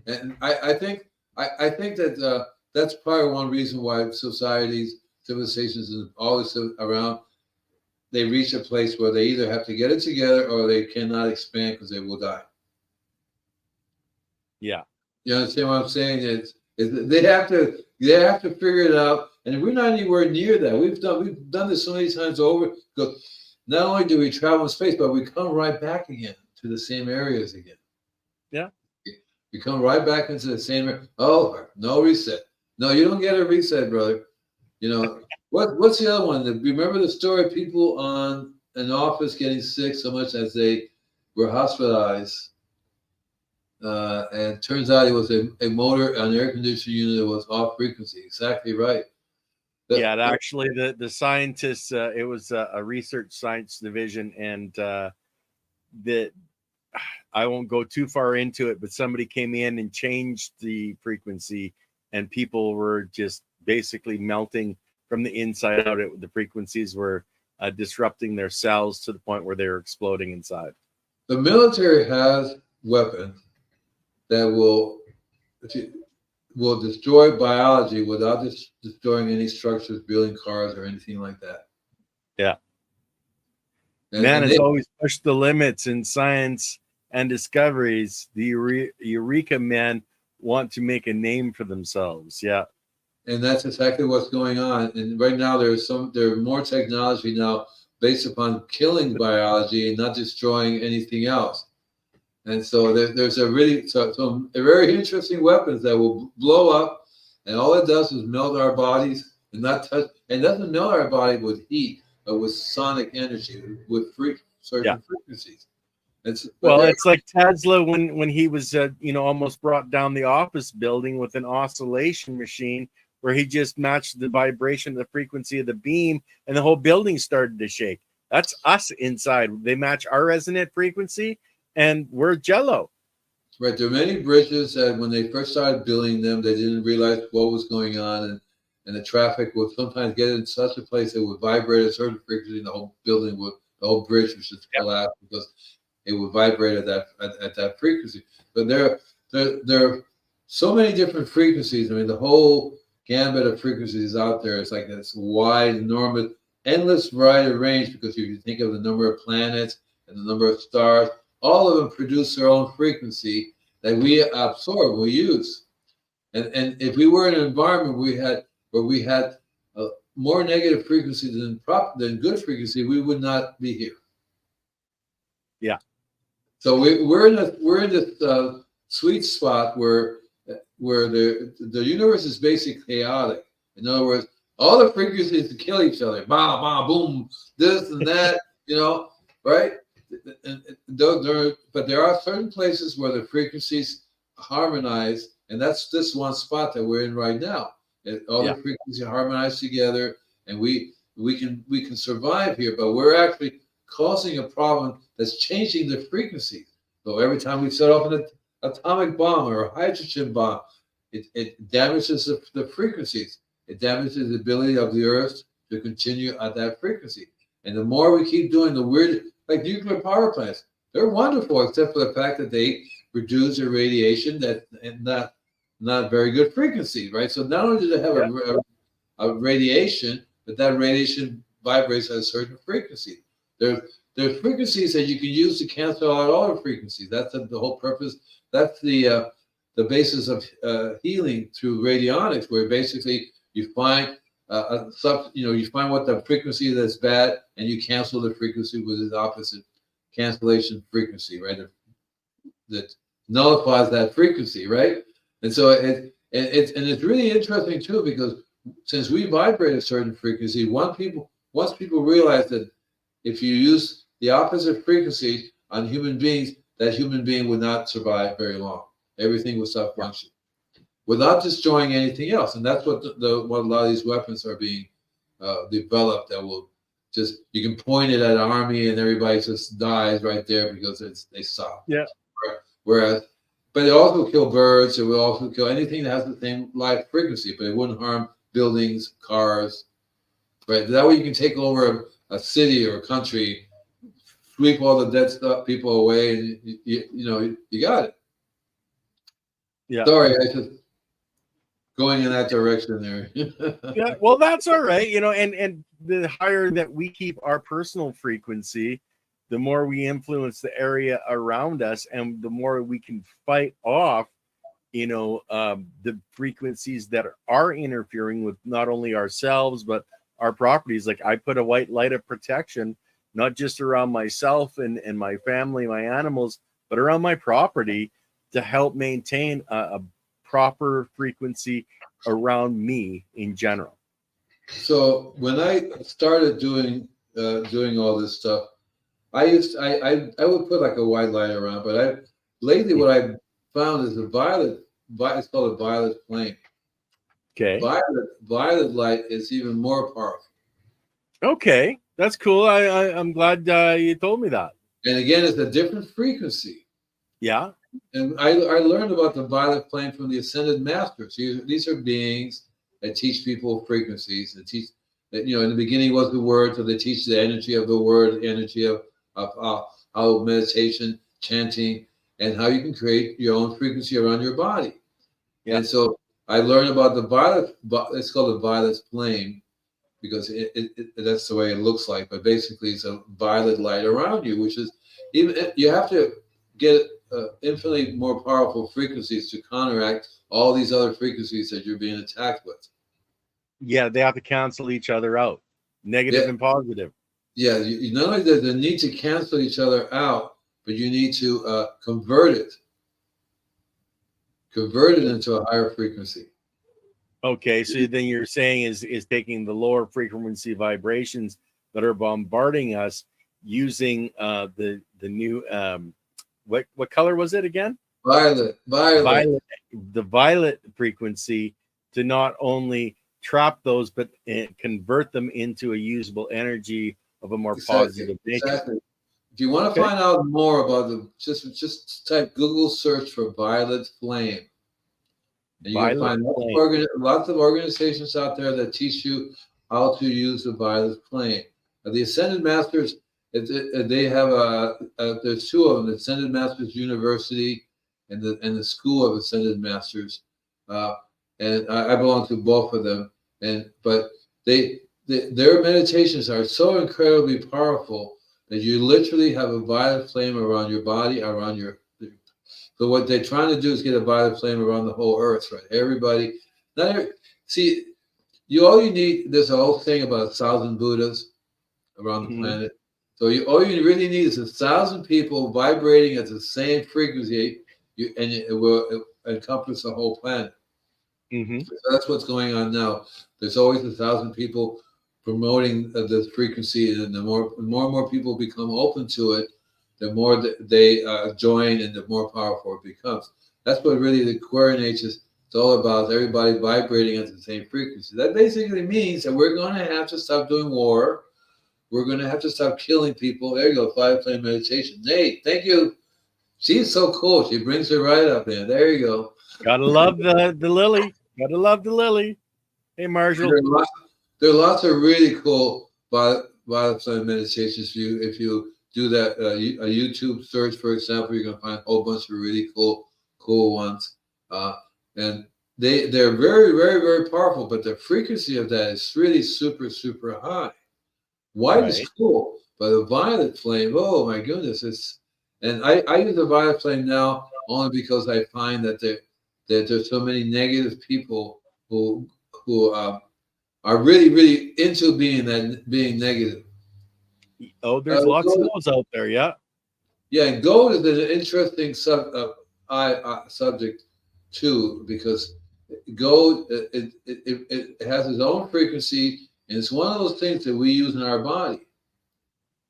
Speaker 2: Yeah. And I think that that's probably one reason why civilizations, and always around, they reach a place where they either have to get it together or they cannot expand because they will die.
Speaker 1: Yeah.
Speaker 2: You understand what I'm saying? Is they have to figure it out, and we're not anywhere near that. We've done this so many times over. Because not only do we travel in space, but we come right back again to the same areas again.
Speaker 1: Yeah.
Speaker 2: We come right back into the same area. Oh, no reset. No, you don't get a reset, brother. You know, what's the other one? Remember the story of people on an office getting sick so much as they were hospitalized, and it turns out it was a motor on the air conditioning unit that was off frequency. Exactly right.
Speaker 1: Actually, the scientists, it was a research science division, and that I won't go too far into it, but somebody came in and changed the frequency, and people were just basically melting from the inside out. The frequencies were disrupting their cells to the point where they were exploding inside.
Speaker 2: The military has weapons that will destroy biology without destroying any structures, building cars, or anything like that.
Speaker 1: Yeah. Man has always pushed the limits in science and discoveries. The Eureka men want to make a name for themselves. Yeah.
Speaker 2: And that's exactly what's going on. And right now there's more technology now based upon killing biology and not destroying anything else. And so there's a very interesting weapons that will blow up, and all it does is melt our bodies and not touch. And doesn't melt our body with heat, but with sonic energy, with certain frequencies. It's
Speaker 1: like Tesla when he was almost brought down the office building with an oscillation machine, where he just matched the vibration, the frequency of the beam, and the whole building started to shake. That's us inside. They match our resonant frequency, and we're jello.
Speaker 2: Right. There are many bridges that when they first started building them, they didn't realize what was going on, and the traffic would sometimes get in such a place that would vibrate at a certain frequency, and the whole bridge would just collapse because it would vibrate at that frequency. But there are so many different frequencies. I mean, the whole gambit of frequencies out there. It's like this wide, enormous, endless variety of range, because if you think of the number of planets and the number of stars, all of them produce their own frequency that we absorb, we use. And if we were in an environment where we had more negative frequency than good frequency, we would not be here.
Speaker 1: Yeah.
Speaker 2: So we're in this sweet spot where the universe is basically chaotic. In other words, all the frequencies to kill each other, bah, bah, boom, this and that, right? But there are certain places where the frequencies harmonize, and that's this one spot that we're in right now. All the frequencies harmonize together, and we can survive here. But we're actually causing a problem that's changing the frequencies. So every time we set off an atomic bomb or a hydrogen bomb, it damages the frequencies. It damages the ability of the Earth to continue at that frequency. And the more we keep doing the weird, like nuclear power plants, they're wonderful, except for the fact that they produce a radiation and not very good frequency, right? So not only do they have a radiation, but that radiation vibrates at a certain frequency. There's frequencies that you can use to cancel out all the frequencies. That's the whole purpose. That's the basis of healing through radionics, where basically you find you find what the frequency that's bad, and you cancel the frequency with its opposite cancellation frequency, right? That nullifies that frequency, right? And so it's really interesting too, because since we vibrate a certain frequency, once people realize that if you use the opposite frequency on human beings, that human being would not survive very long. Everything would stop functioning without destroying anything else. And that's what what a lot of these weapons are being developed, that will just, you can point it at an army and everybody just dies right there because they stop.
Speaker 1: Yeah.
Speaker 2: Whereas, but it also kill birds. It will also kill anything that has the same life frequency, but it wouldn't harm buildings, cars, right? That way you can take over a city or a country, sweep all the dead stuff, people away, and you got it.
Speaker 1: Yeah.
Speaker 2: Sorry, I just going in that direction there.
Speaker 1: Yeah, well, that's all right, and the higher that we keep our personal frequency, the more we influence the area around us, and the more we can fight off, the frequencies that are interfering with not only ourselves but our properties. Like, I put a white light of protection, not just around myself and my family, my animals, but around my property, to help maintain a proper frequency around me in general.
Speaker 2: So when I started doing all this stuff, I would put like a white light around, but lately what I found is it's called a violet flame.
Speaker 1: Okay.
Speaker 2: Violet light is even more powerful.
Speaker 1: Okay, that's cool. I'm glad you told me that.
Speaker 2: And again, it's a different frequency.
Speaker 1: Yeah.
Speaker 2: And I learned about the violet flame from the ascended masters. These are beings that teach people frequencies. That teach that, in the beginning was the word, so they teach the energy of the word, the energy of how meditation, chanting, and how you can create your own frequency around your body. Yeah. And so I learned about the violet. It's called the violet flame because that's the way it looks like. But basically, it's a violet light around you, which is you have to get infinitely more powerful frequencies to counteract all these other frequencies that you're being attacked with.
Speaker 1: Yeah, they have to cancel each other out, negative and positive.
Speaker 2: Yeah, you not only does the need to cancel each other out, but you need to convert it into a higher frequency.
Speaker 1: Okay, so then you're saying is taking the lower frequency vibrations that are bombarding us, using the new what color was it again?
Speaker 2: Violet.
Speaker 1: The violet frequency, to not only trap those but convert them into a usable energy of a more positive nature.
Speaker 2: Exactly. If you want to find out more about just type Google search for violet flame. And you can find lots of organizations out there that teach you how to use the violet flame. The Ascended Masters, they have there's two of them: the Ascended Masters University and the School of Ascended Masters. And I belong to both of them. But their meditations are so incredibly powerful that you literally have a violet flame around your body, around your. So what they're trying to do is get a violet flame around the whole earth, right? Everybody. See, all you need. There's a whole thing about 1,000 Buddhas around the planet. So all you really need is 1,000 people vibrating at the same frequency, and it will encompass the whole planet. So that's what's going on now. There's always 1,000 people promoting this frequency, and the more and more people become open to it, the more they join, and the more powerful it becomes. That's what really the Aquarian Age is all about. Everybody vibrating at the same frequency. That basically means that we're going to have to stop doing war. We're going to have to stop killing people. There you go, Violet Flame meditation. Hey, thank you. She's so cool. She brings her right up there. There you go.
Speaker 1: Gotta love the lily. Gotta love the lily. Hey, Marshall.
Speaker 2: There are lots of really cool Violet Flame meditations. If you do that, a YouTube search, for example, you're going to find a whole bunch of really cool ones. And they're very, very, very powerful, but the frequency of that is really super, super high. White is cool, but the violet flame, oh my goodness, and I use the violet flame now only because I find that there's so many negative people who are really, really into being negative.
Speaker 1: Oh, there's lots of those out there, yeah.
Speaker 2: Yeah, and gold is an interesting subject too, because gold, it has its own frequency, and it's one of those things that we use in our body.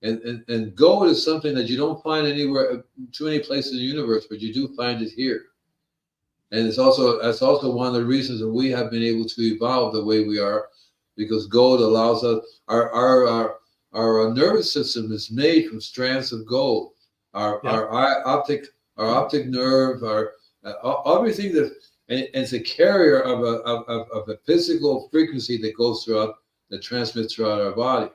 Speaker 2: And gold is something that you don't find anywhere, too many places in the universe, but you do find it here. And that's also one of the reasons that we have been able to evolve the way we are, because gold allows us, our nervous system is made from strands of gold. Our optic nerve, everything and it's a carrier of a physical frequency that goes throughout, that transmits throughout our body.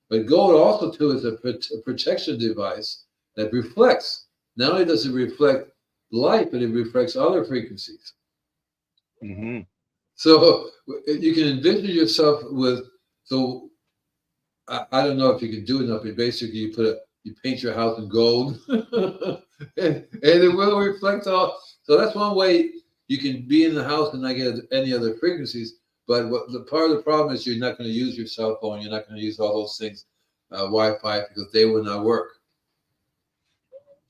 Speaker 2: But gold also too is a protection device that reflects. Not only does it reflect light, but it reflects other frequencies.
Speaker 1: Mm-hmm.
Speaker 2: So you can envision yourself with. So I don't know if you can do enough, but basically you paint your house in gold, and it will reflect all. So that's one way you can be in the house and not get any other frequencies. But the part of the problem is you're not going to use your cell phone. You're not going to use all those things, Wi-Fi, because they will not work.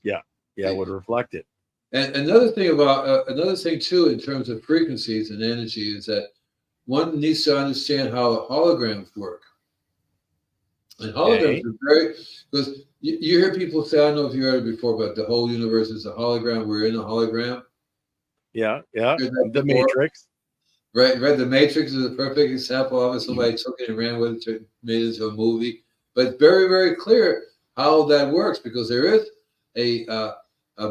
Speaker 1: Yeah, it would reflect it.
Speaker 2: And another thing too, in terms of frequencies and energy, is that one needs to understand how holograms work. And holograms are very, because you hear people say, I don't know if you heard it before, but the whole universe is a hologram. We're in a hologram.
Speaker 1: Yeah. The Matrix.
Speaker 2: Right. The Matrix is a perfect example of it. Somebody took it and ran with it, made it into a movie. But it's very, very clear how that works, because there is a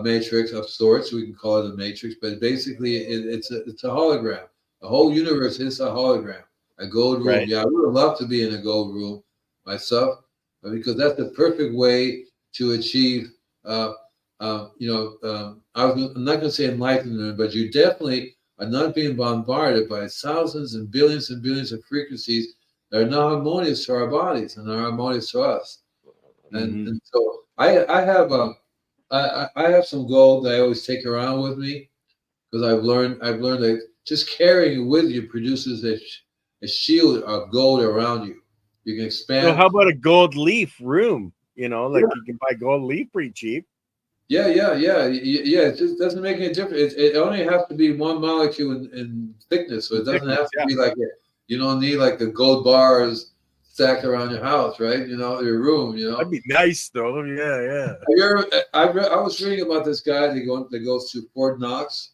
Speaker 2: matrix of sorts. We can call it a matrix, but basically it's a hologram. The whole universe is a hologram, a gold room.
Speaker 1: Right.
Speaker 2: Yeah, I would love to be in a gold room myself, because that's the perfect way to achieve. I'm not going to say enlightenment, but you definitely are not being bombarded by thousands and billions of frequencies that are not harmonious to our bodies and are harmonious to us. And so I have some gold that I always take around with me, because I've learned that just carrying it with you produces a shield of gold around you. You can expand.
Speaker 1: So how about a gold leaf room? You can buy gold leaf pretty cheap.
Speaker 2: Yeah. It just doesn't make any difference. It only has to be one molecule in thickness, so it doesn't have to be like it. You don't need like the gold bars stacked around your house, right? Your room.
Speaker 1: That'd be nice, though. Yeah.
Speaker 2: I was reading about this guy that goes to Fort Knox.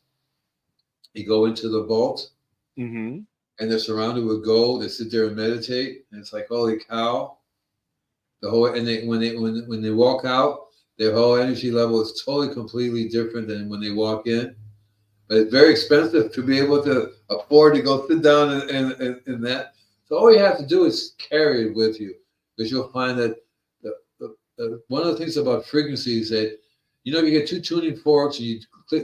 Speaker 2: He go into the vault,
Speaker 1: mm-hmm.
Speaker 2: and they're surrounded with gold. They sit there and meditate, and it's like, holy cow! When they walk out, their whole energy level is totally, completely different than when they walk in. But it's very expensive to be able to afford to go sit down in that. So all you have to do is carry it with you, because you'll find that one of the things about frequencies that, you get two tuning forks, and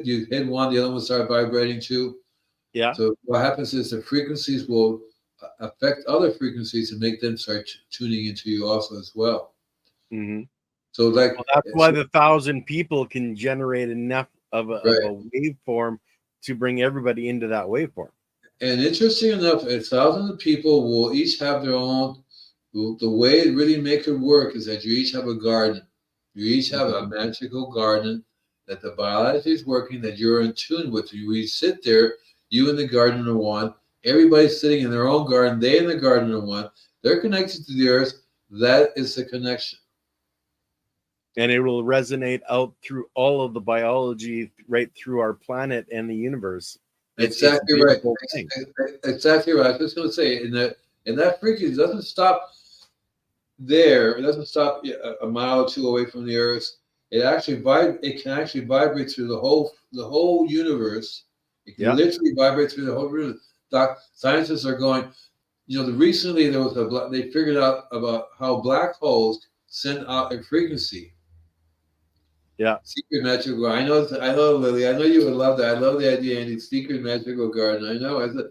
Speaker 2: you hit one, the other one start vibrating too.
Speaker 1: Yeah.
Speaker 2: So what happens is the frequencies will affect other frequencies and make them start tuning into you also as well.
Speaker 1: Mm-hmm.
Speaker 2: So
Speaker 1: that's why the 1,000 people can generate enough of a waveform to bring everybody into that waveform.
Speaker 2: And interesting enough, 1,000 of people will each have their own. The way it really makes it work is that you each have a garden. You each have a magical garden that the biology is working, that you're in tune with. You sit there, you in the garden are one. Everybody's sitting in their own garden. They in the garden are one. They're connected to the earth. That is the connection.
Speaker 1: And it will resonate out through all of the biology, right through our planet and the universe.
Speaker 2: Exactly right. Exactly right. I was just going to say, and that frequency doesn't stop there. It doesn't stop a mile or two away from the Earth. It can actually vibrate through the whole universe. It can literally vibrate through the whole universe. Scientists are going. Recently they figured out about how black holes send out a frequency.
Speaker 1: Yeah.
Speaker 2: Secret magical. I know, Lily. I know you would love that. I love the idea, Andy. Secret magical garden. I know.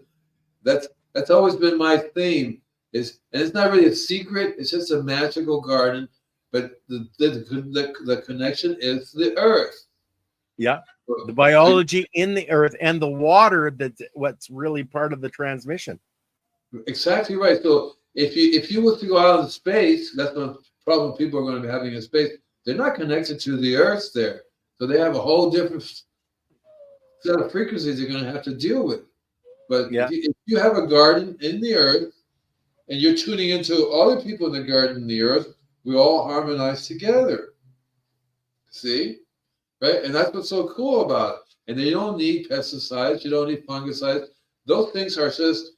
Speaker 2: That's always been my theme. And it's not really a secret. It's just a magical garden. But the connection is the earth.
Speaker 1: Yeah. The biology in the earth and the water, that's what's really part of the transmission.
Speaker 2: Exactly right. So if you were to go out into space, that's the problem people are going to be having in space. They're not connected to the earth there. So they have a whole different set of frequencies they're going to have to deal with. But
Speaker 1: Yeah.
Speaker 2: if you have a garden in the earth and you're tuning into other people in the garden in the earth, we all harmonize together. See? Right? And that's what's so cool about it. And you don't need pesticides, you don't need fungicides. Those things are just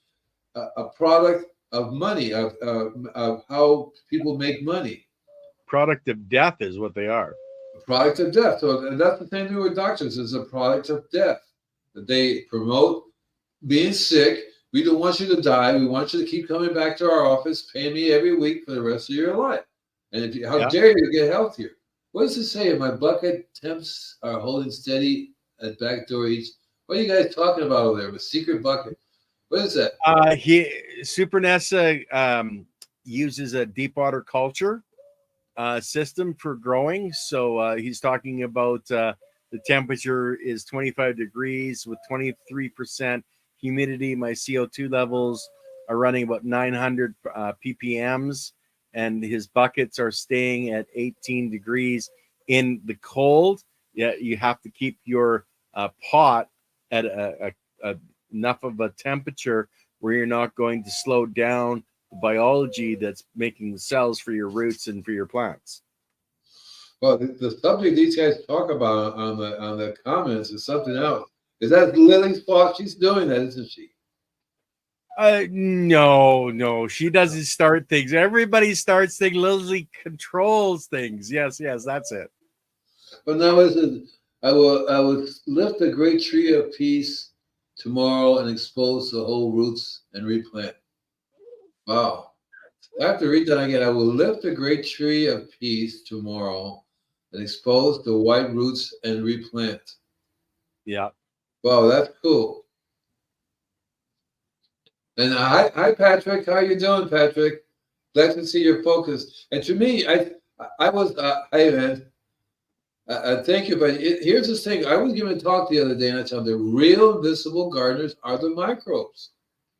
Speaker 2: a product of money, of how people make money.
Speaker 1: Product of death is what they are.
Speaker 2: A product of death. So and that's the same thing with doctors, is a product of death. That they promote being sick. We don't want you to die. We want you to keep coming back to our office, paying me every week for the rest of your life. And if you, how
Speaker 1: Yeah.
Speaker 2: dare you get healthier? What does it say? My bucket temps are holding steady at back door each. What are you guys talking about over there? A secret bucket. What is that?
Speaker 1: Super Nessa uses a deep water culture system for growing. So he's talking about the temperature is 25 degrees with 23% humidity. My CO2 levels are running about 900 ppms, and his buckets are staying at 18 degrees in the cold. Yeah, you have to keep your pot at enough of a temperature where you're not going to slow down the biology that's making the cells for your roots and for your plants.
Speaker 2: Well, the subject these guys talk about on the comments is something else. Is that Lily's fault? She's doing that, isn't she?
Speaker 1: No, she doesn't start things. Everybody starts things. Lily controls things. Yes, that's it.
Speaker 2: But now listen, I will lift a great tree of peace tomorrow and expose the whole roots and replant. Wow. I have to read that again. I will lift a great tree of peace tomorrow and expose the white roots and replant.
Speaker 1: Yeah.
Speaker 2: Wow, that's cool. And hi, Patrick. How you doing, Patrick? Glad to see your focus. And to me, I was, hey man, thank you. But here's this thing. I was giving a talk the other day, and I told them the real invisible gardeners are the microbes.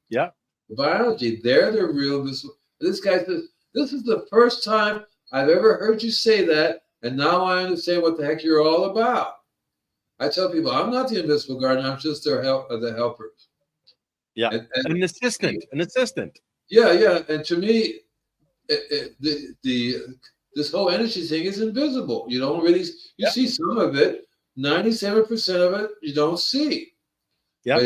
Speaker 1: Yeah.
Speaker 2: The biology, they're the real invisible. This guy says, this is the first time I've ever heard you say that, and now I understand what the heck you're all about. I tell people, I'm not the invisible gardener. I'm just the helpers.
Speaker 1: Yeah, and an assistant.
Speaker 2: Yeah. And to me, this whole energy thing is invisible. You don't really see some of it. 97% of it you don't see.
Speaker 1: Yeah,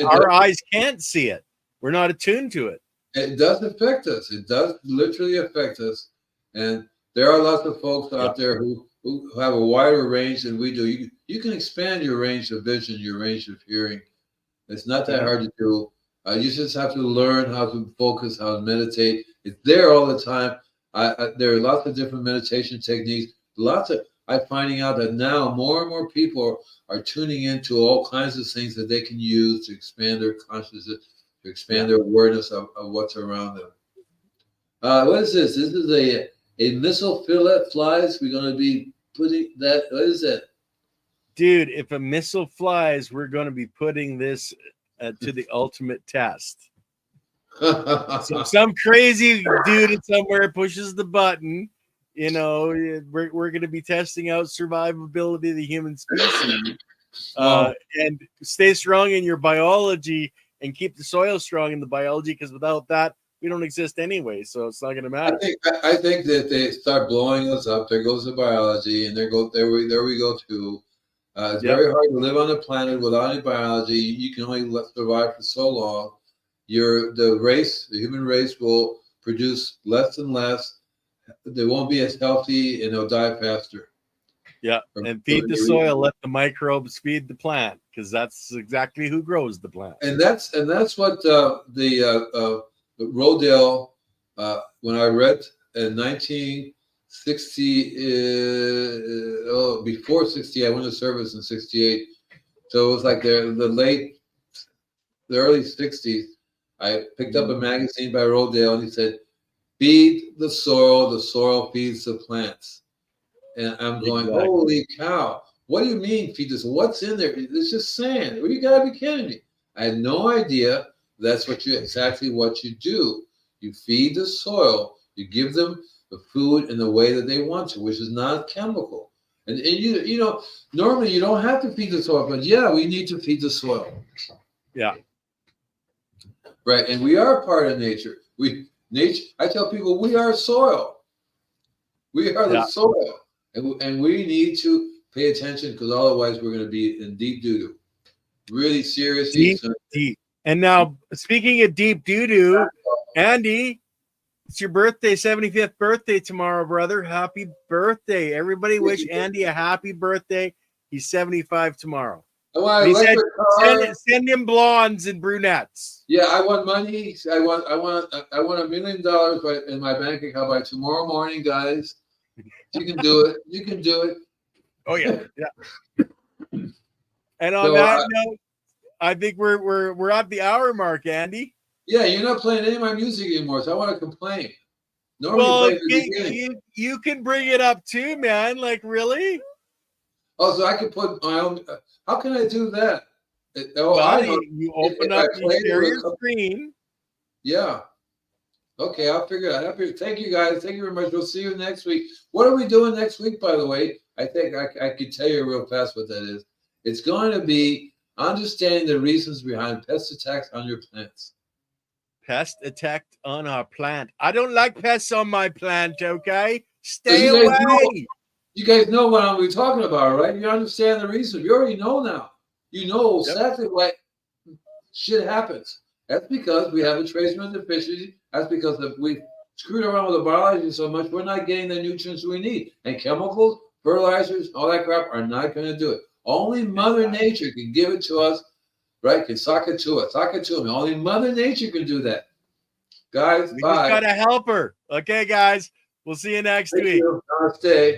Speaker 1: our eyes can't see it. We're not attuned to it.
Speaker 2: It does affect us. It does literally affect us. And there are lots of folks out there who have a wider range than we do. You can expand your range of vision, your range of hearing. It's not that hard to do. You just have to learn how to focus, how to meditate. It's there all the time. There are lots of different meditation techniques. I'm finding out that now more and more people are tuning into all kinds of things that they can use to expand their consciousness, to expand their awareness of what's around them. What is this? This is a missile fillet flies. We're going to be putting that. What is that?
Speaker 1: Dude, if a missile flies, we're going to be putting this to the ultimate test. So some crazy dude somewhere pushes the button. You know, we're going to be testing out survivability of the human species. And stay strong in your biology and keep the soil strong in the biology, because without that, we don't exist anyway. So it's not going to matter.
Speaker 2: I think that they start blowing us up. There goes the biology, and there we go too. It's very hard to live on a planet without any biology. You can only survive for so long. The human race will produce less and less. They won't be as healthy, and they'll die faster.
Speaker 1: Yeah, and feed the soil. Let the microbes feed the plant, because that's exactly who grows the plant.
Speaker 2: And that's what the Rodale. When I read in 1960, before 60, I went to service in 68. So it was like the early 60s. I picked up a magazine by Rodale, and he said, "Feed the soil feeds the plants." And I'm going, holy cow! What do you mean feed this? What's in there? It's just sand. Well, you gotta be kidding me! I had no idea that's exactly what you do. You feed the soil. You give them the food in the way that they want to, which is not chemical. And you know, normally you don't have to feed the soil, but yeah, we need to feed the soil.
Speaker 1: Yeah.
Speaker 2: Right, and we are part of nature. I tell people we are soil. We are the soil, and we need to pay attention because otherwise we're going to be in deep doo-doo. Really seriously.
Speaker 1: Deep. And now, speaking of deep doo-doo, Andy, it's your birthday, 75th birthday tomorrow, brother. Happy birthday. Everybody wish Andy a happy birthday. He's 75 tomorrow.
Speaker 2: He said,
Speaker 1: send him blondes and brunettes.
Speaker 2: Yeah, I want money. I want $1 million in my bank account by tomorrow morning, guys. You can do it. You can do it.
Speaker 1: Oh yeah, yeah. And on that note, I think we're at the hour mark, Andy.
Speaker 2: Yeah, you're not playing any of my music anymore, so I want to complain. Normally,
Speaker 1: you can bring it up too, man. Like, really?
Speaker 2: Oh, so I can put my own. How can I do that?
Speaker 1: I know. You open up, you share your screen.
Speaker 2: Yeah. Okay, I'll figure it out. Thank you, guys. Thank you very much. We'll see you next week. What are we doing next week, by the way? I think I could tell you real fast what that is. It's going to be understanding the reasons behind pest attacks on your plants.
Speaker 1: Pest attacked on our plant. I don't like pests on my plant, okay? Stay away.
Speaker 2: You guys know what I'm talking about, right? You understand the reason. You already know now. You know exactly why shit happens. That's because we have a trace mineral deficiency. That's because we screwed around with the biology so much, we're not getting the nutrients we need. And chemicals, fertilizers, all that crap are not going to do it. Only Mother Nature can give it to us, right? Can sock it to us. Sock it to me. Only Mother Nature can do that. Guys,
Speaker 1: we
Speaker 2: bye.
Speaker 1: just got to help her. Okay, guys. We'll see you next week.
Speaker 2: Namaste.